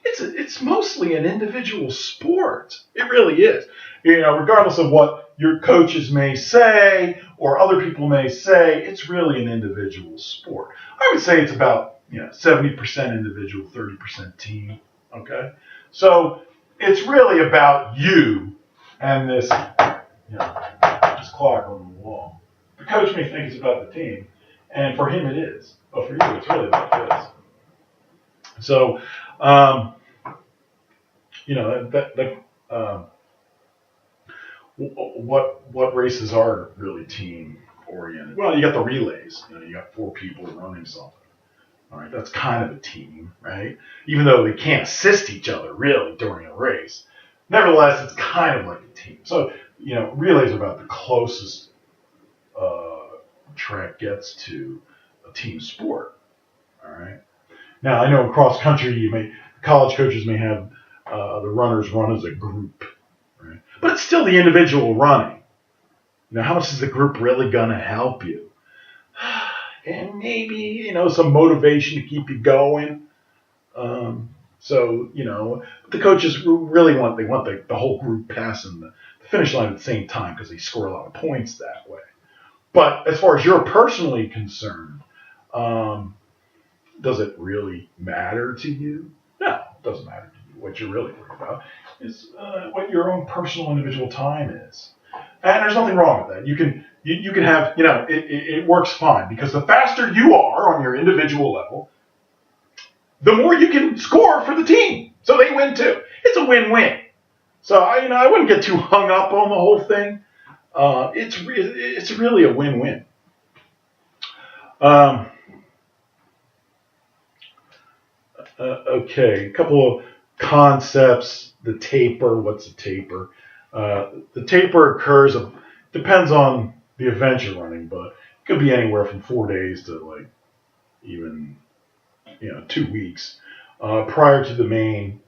It's mostly an individual sport. It really is. Regardless of what your coaches may say or other people may say, it's really an individual sport. I would say it's about 70% individual, 30% team. Okay, so it's really about you and this this clock on the wall. The coach may think it's about the team, and for him it is, but for you it's really about this. So, what races are really team oriented? Well, you got the relays. You got 4 people running something. All right, that's kind of a team, right? Even though they can't assist each other really during a race. Nevertheless, it's kind of like a team. So, relays are about the closest track gets to a team sport. All right. Now, I know in cross country, college coaches may have the runners run as a group, right? But it's still the individual running. How much is the group really going to help you? And maybe, some motivation to keep you going. The coaches really want the whole group passing the finish line at the same time because they score a lot of points that way. But as far as you're personally concerned, does it really matter to you? No, it doesn't matter to you. What you're really worried about is what your own personal individual time is. And there's nothing wrong with that. You can have, it works fine because the faster you are on your individual level, the more you can score for the team. So they win too. It's a win-win. So I wouldn't get too hung up on the whole thing. It's really a win-win. Okay, a couple of concepts. The taper. What's a taper? The taper occurs. Depends on the event you're running, but it could be anywhere from 4 days to even 2 weeks prior to the main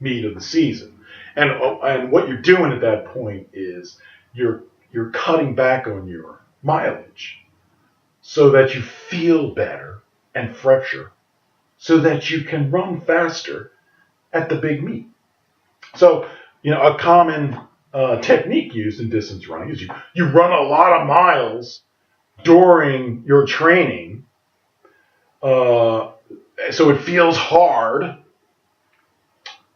meet of the season. And what you're doing at that point is you're cutting back on your mileage so that you feel better and fresher, so that you can run faster at the big meet. So a common technique used in distance running is you run a lot of miles during your training. So it feels hard,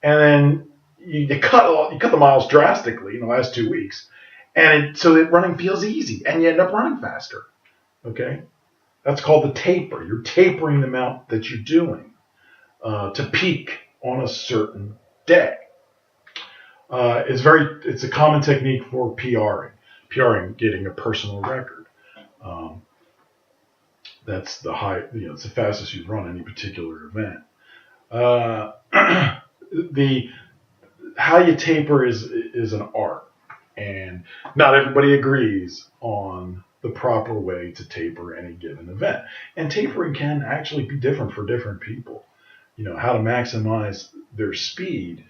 and then you cut the miles drastically in the last 2 weeks, and so that running feels easy, and you end up running faster. Okay, that's called the taper. You're tapering the amount that you're doing to peak on a certain day. It's a common technique for PRing, getting a personal record. That's it's the fastest you've run any particular event. How you taper is an art, and not everybody agrees on the proper way to taper any given event. And tapering can actually be different for different people. How to maximize their speed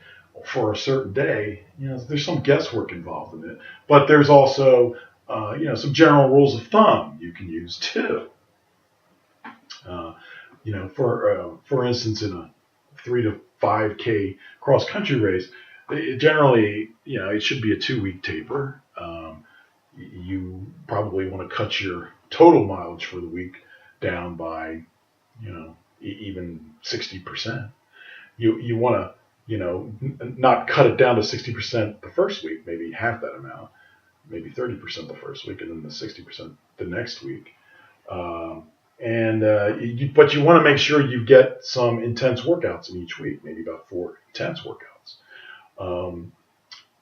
for a certain day. There's some guesswork involved in it, but there's also some general rules of thumb you can use too. For instance, in a 3 to 5K cross country race, generally, it should be a 2-week taper. You probably want to cut your total mileage for the week down by, even 60%. You want to, not cut it down to 60% the first week, maybe half that amount, maybe 30% the first week, and then the 60% the next week. But you want to make sure you get some intense workouts in each week, maybe about 4 intense workouts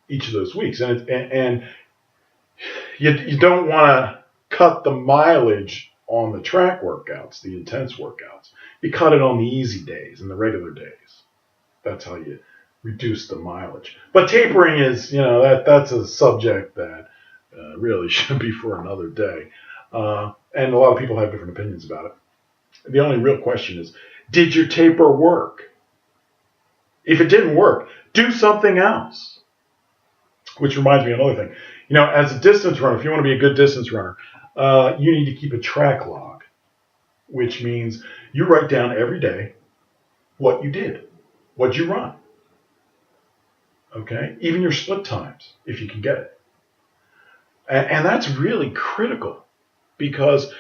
each of those weeks. And you don't want to cut the mileage on the track workouts, the intense workouts. You cut it on the easy days and the regular days. That's how you reduce the mileage. But tapering is, that's a subject that really should be for another day. And a lot of people have different opinions about it. The only real question is, did your taper work? If it didn't work, do something else. Which reminds me of another thing. As a distance runner, if you want to be a good distance runner, you need to keep a track log, which means you write down every day what you did, what you run. Okay? Even your split times, if you can get it. And that's really critical because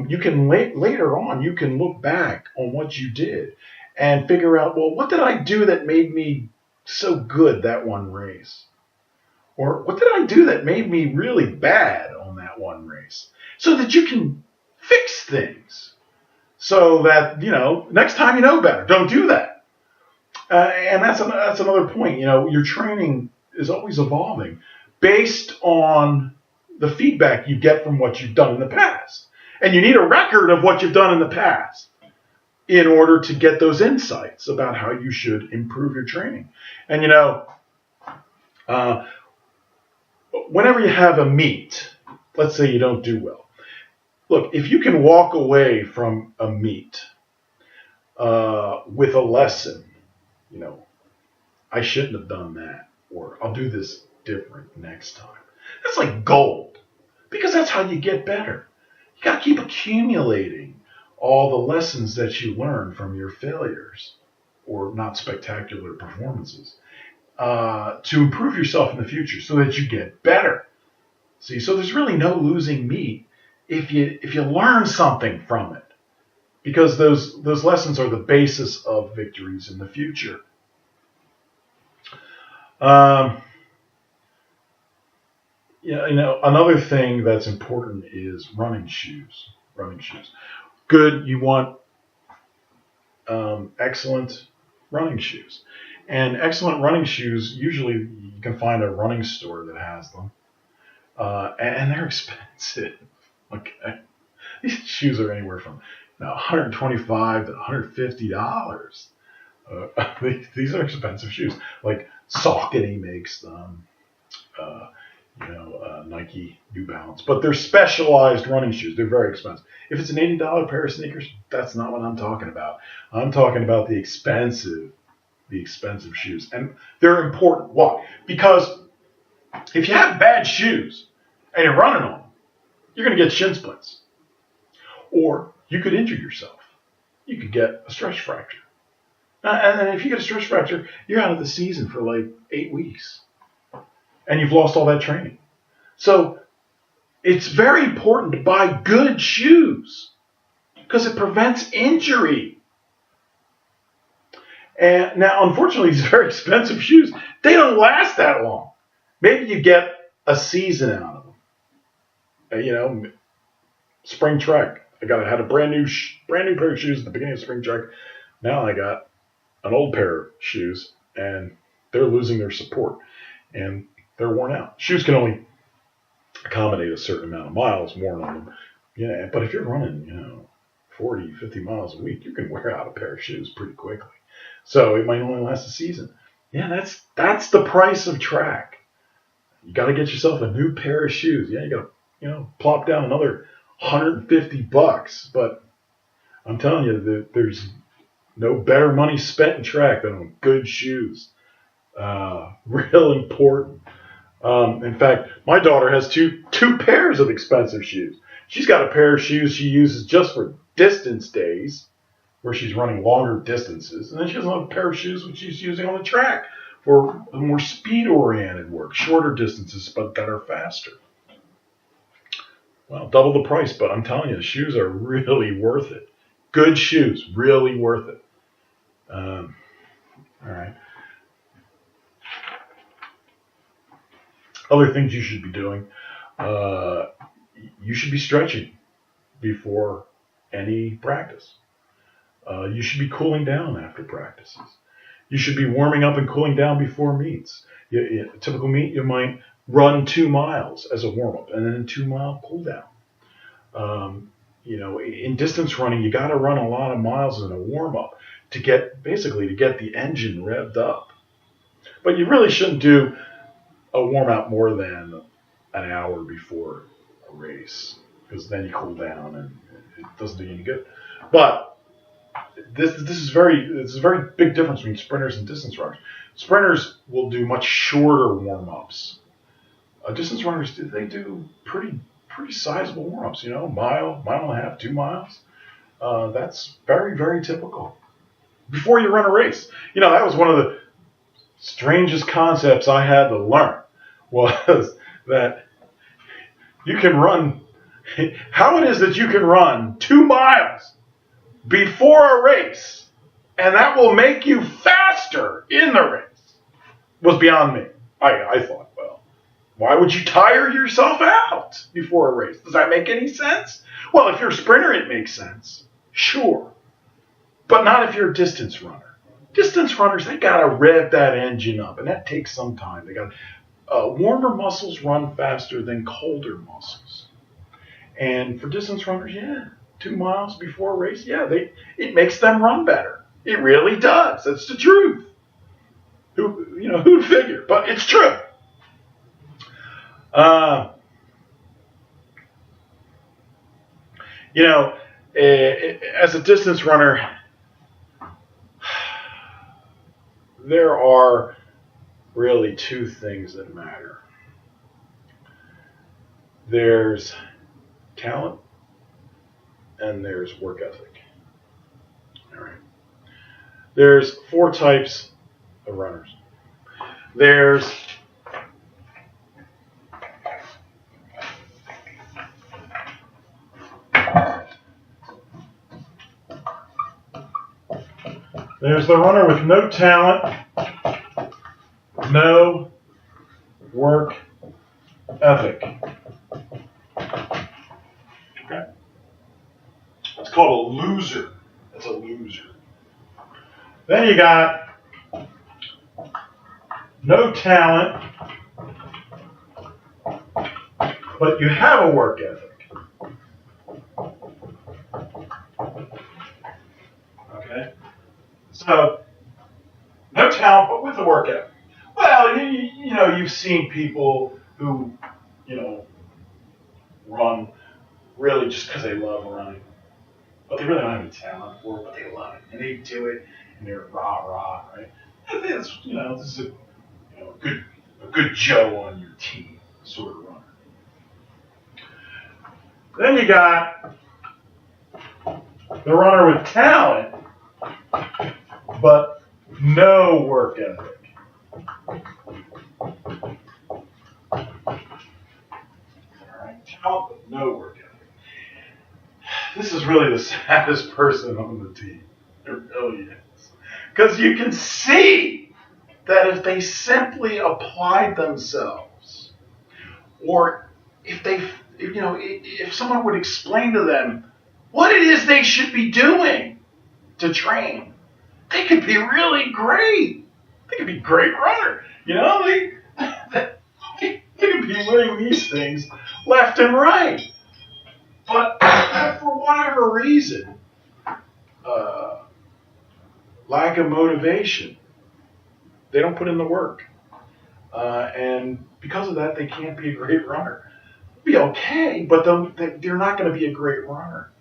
you can later on, you can look back on what you did and figure out, well, what did I do that made me so good that one race? Or what did I do that made me really bad on that one race? So that you can fix things. So that, next time you know better. Don't do that. And that's another point. Your training is always evolving based on the feedback you get from what you've done in the past. And you need a record of what you've done in the past. in order to get those insights about how you should improve your training. And uh, whenever you have a meet, let's say you don't do well. Look, if you can walk away from a meet with a lesson, I shouldn't have done that, or I'll do this different next time. That's like gold, because that's how you get better. You got to keep accumulating all the lessons that you learn from your failures or not spectacular performances to improve yourself in the future so that you get better. See, so there's really no losing meat if you learn something from it, because those lessons are the basis of victories in the future. Another thing that's important is running shoes. Running shoes. Good. You want excellent running shoes, and excellent running shoes. Usually, you can find a running store that has them, and they're expensive. Okay, these shoes are anywhere from $125 to $150. These are expensive shoes. Like Saucony makes them. Nike, New Balance, but they're specialized running shoes. They're very expensive. If it's an $80 pair of sneakers, that's not what I'm talking about. I'm talking about the expensive shoes, and they're important. Why? Because if you have bad shoes and you're running on them, you're going to get shin splints, or you could injure yourself. You could get a stress fracture, and then if you get a stress fracture, you're out of the season for like 8 weeks. And you've lost all that training. So it's very important to buy good shoes because it prevents injury. And now, unfortunately, these very expensive shoes, they don't last that long. Maybe you get a season out of them. Spring trek. I had a brand new pair of shoes at the beginning of spring trek. Now I got an old pair of shoes, and they're losing their support. And they're worn out. Shoes can only accommodate a certain amount of miles worn on them. Yeah, but if you're running, 40, 50 miles a week, you can wear out a pair of shoes pretty quickly. So it might only last a season. Yeah, that's the price of track. You got to get yourself a new pair of shoes. Yeah, you got to, plop down another $150. But I'm telling you that there's no better money spent in track than on good shoes. Real important. In fact, my daughter has two pairs of expensive shoes. She's got a pair of shoes she uses just for distance days, where she's running longer distances, and then she has another pair of shoes which she's using on the track for more speed-oriented work, shorter distances, but that are faster. Well, double the price, but I'm telling you, the shoes are really worth it. Good shoes, really worth it. All right. Other things you should be doing. You should be stretching before any practice. You should be cooling down after practices. You should be warming up and cooling down before meets. A typical meet, you might run 2 miles as a warm-up and then a 2-mile cool down. In distance running, you got to run a lot of miles in a warm-up to get the engine revved up. But you really shouldn't do a warm-up more than an hour before a race, because then you cool down and it doesn't do you any good. But this is a very big difference between sprinters and distance runners. Sprinters will do much shorter warm-ups. Distance runners, they do pretty sizable warm-ups. Mile and a half, 2 miles. That's very, very typical. Before you run a race, that was one of the strangest concepts I had to learn, was that you can run, how it is that you can run 2 miles before a race, and that will make you faster in the race, was beyond me. I thought, well, why would you tire yourself out before a race? Does that make any sense? Well, if you're a sprinter, it makes sense. Sure. But not if you're a distance runner. Distance runners, they got to rev that engine up, and that takes some time. They got warmer muscles run faster than colder muscles. And for distance runners, 2 miles before a race, yeah, it makes them run better. It really does. That's the truth. Who'd figure? But it's true. You know, as a distance runner, there are really two things that matter. There's talent and there's work ethic. All right. There's 4 types of runners. There's the runner with no talent, no work ethic. Okay? That's called a loser. That's a loser. Then you got no talent, but you have a work ethic. Okay? So, no talent, but with a work ethic. Well, you've seen people who, run really just because they love running. But they really don't have any talent for it, but they love it. And they do it, and they're rah-rah, right? And this is a good Joe on your team sort of runner. Then you got the runner with talent, but no work ethic. Alright, talent, but no work ethic. This is really the saddest person on the team. It really is. Because you can see that if they simply applied themselves, or if someone would explain to them what it is they should be doing to train, they could be really great. They could be great runner. They could be winning these things left and right. But for whatever reason, lack of motivation, they don't put in the work. And because of that, they can't be a great runner. They'll be okay, but they're not going to be a great runner.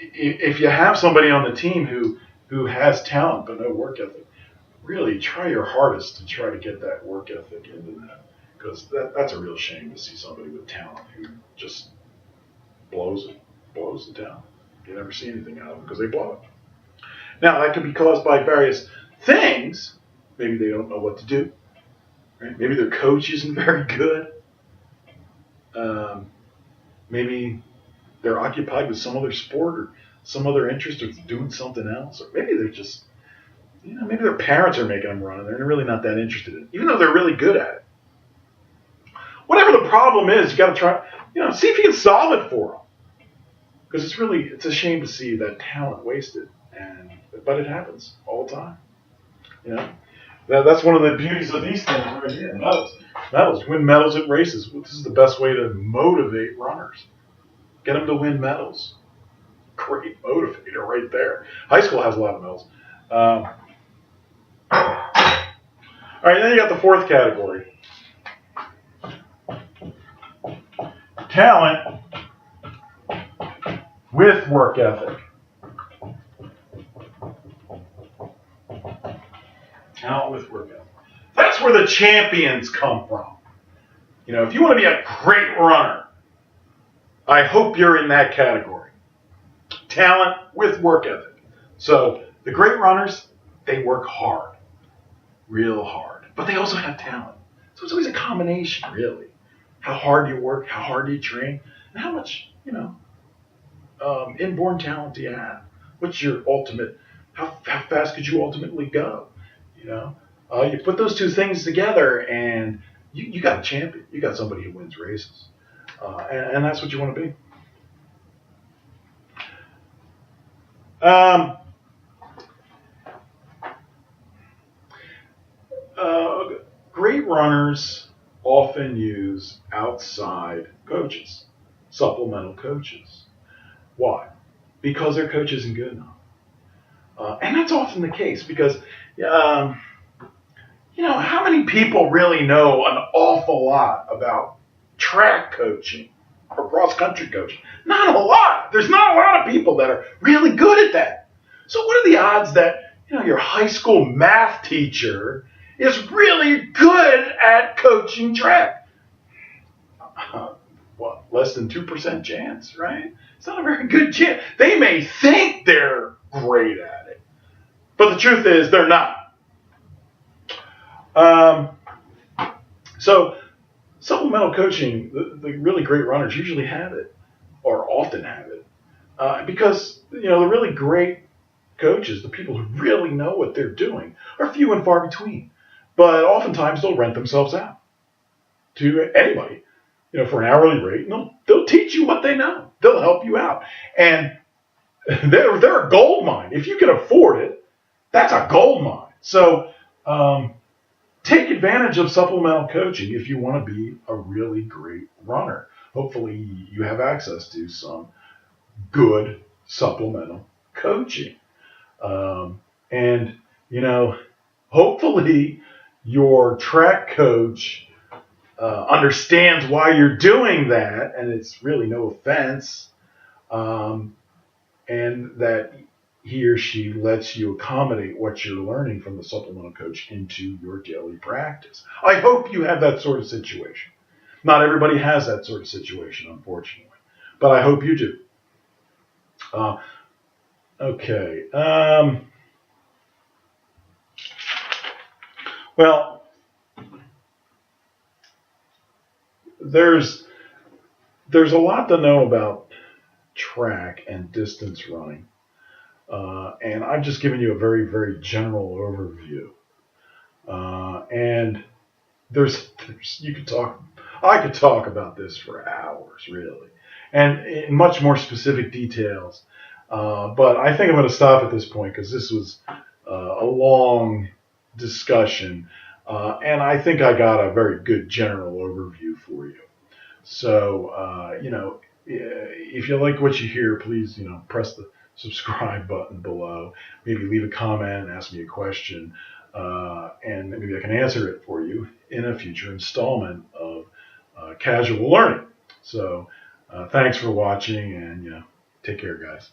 If you have somebody on the team who has talent but no work ethic, really try your hardest to try to get that work ethic into them. Because that's a real shame to see somebody with talent who just blows the talent. You never see anything out of them because they blow it. Now, that could be caused by various things. Maybe they don't know what to do. Right? Maybe their coach isn't very good. Maybe they're occupied with some other sport or some other interest or doing something else. Or maybe they're just, maybe their parents are making them run and they're really not that interested in it, even though they're really good at it. Whatever the problem is, you got to try, see if you can solve it for them. Because it's a shame to see that talent wasted, but it happens all the time. That's one of the beauties of these things right here. Medals, win medals at races. This is the best way to motivate runners. Get them to win medals. Great motivator right there. High school has a lot of medals. All right, then you got the 4th category. Talent with work ethic. Talent with work ethic. That's where the champions come from. If you want to be a great runner, I hope you're in that category. Talent with work ethic. So the great runners, they work hard, real hard, but they also have talent. So it's always a combination, really. How hard you work, how hard you train, and how much, inborn talent do you have? What's your ultimate, how fast could you ultimately go? You put those two things together and you got a champion. You got somebody who wins races. And that's what you want to be. Great runners often use outside coaches. supplemental coaches. Why? Because their coach isn't good enough. And that's often the case because, how many people really know an awful lot about track coaching or cross country coaching? Not a lot. There's not a lot of people that are really good at that. So what are the odds that your high school math teacher is really good at coaching track? Less than 2% chance, right? It's not a very good chance. They may think they're great at it, but the truth is they're not. So supplemental coaching, the really great runners usually have it, or often have it, because the really great coaches, the people who really know what they're doing, are few and far between. But oftentimes they'll rent themselves out to anybody, for an hourly rate, and they'll teach you what they know. They'll help you out, and they're a gold mine. If you can afford it, that's a gold mine. So take advantage of supplemental coaching if you want to be a really great runner. Hopefully you have access to some good supplemental coaching. And hopefully your track coach understands why you're doing that, and it's really no offense, and that he or she lets you accommodate what you're learning from the supplemental coach into your daily practice. I hope you have that sort of situation. Not everybody has that sort of situation, unfortunately, but I hope you do. Okay. Well, there's a lot to know about track and distance running. And I've just given you a very, very general overview. And I could talk about this for hours, really, and in much more specific details. But I think I'm going to stop at this point because this was a long discussion, and I think I got a very good general overview for you. So, if you like what you hear, please, press the subscribe button below. Maybe leave a comment, ask me a question, and maybe I can answer it for you in a future installment of Casual Learning. So, thanks for watching, and take care, guys.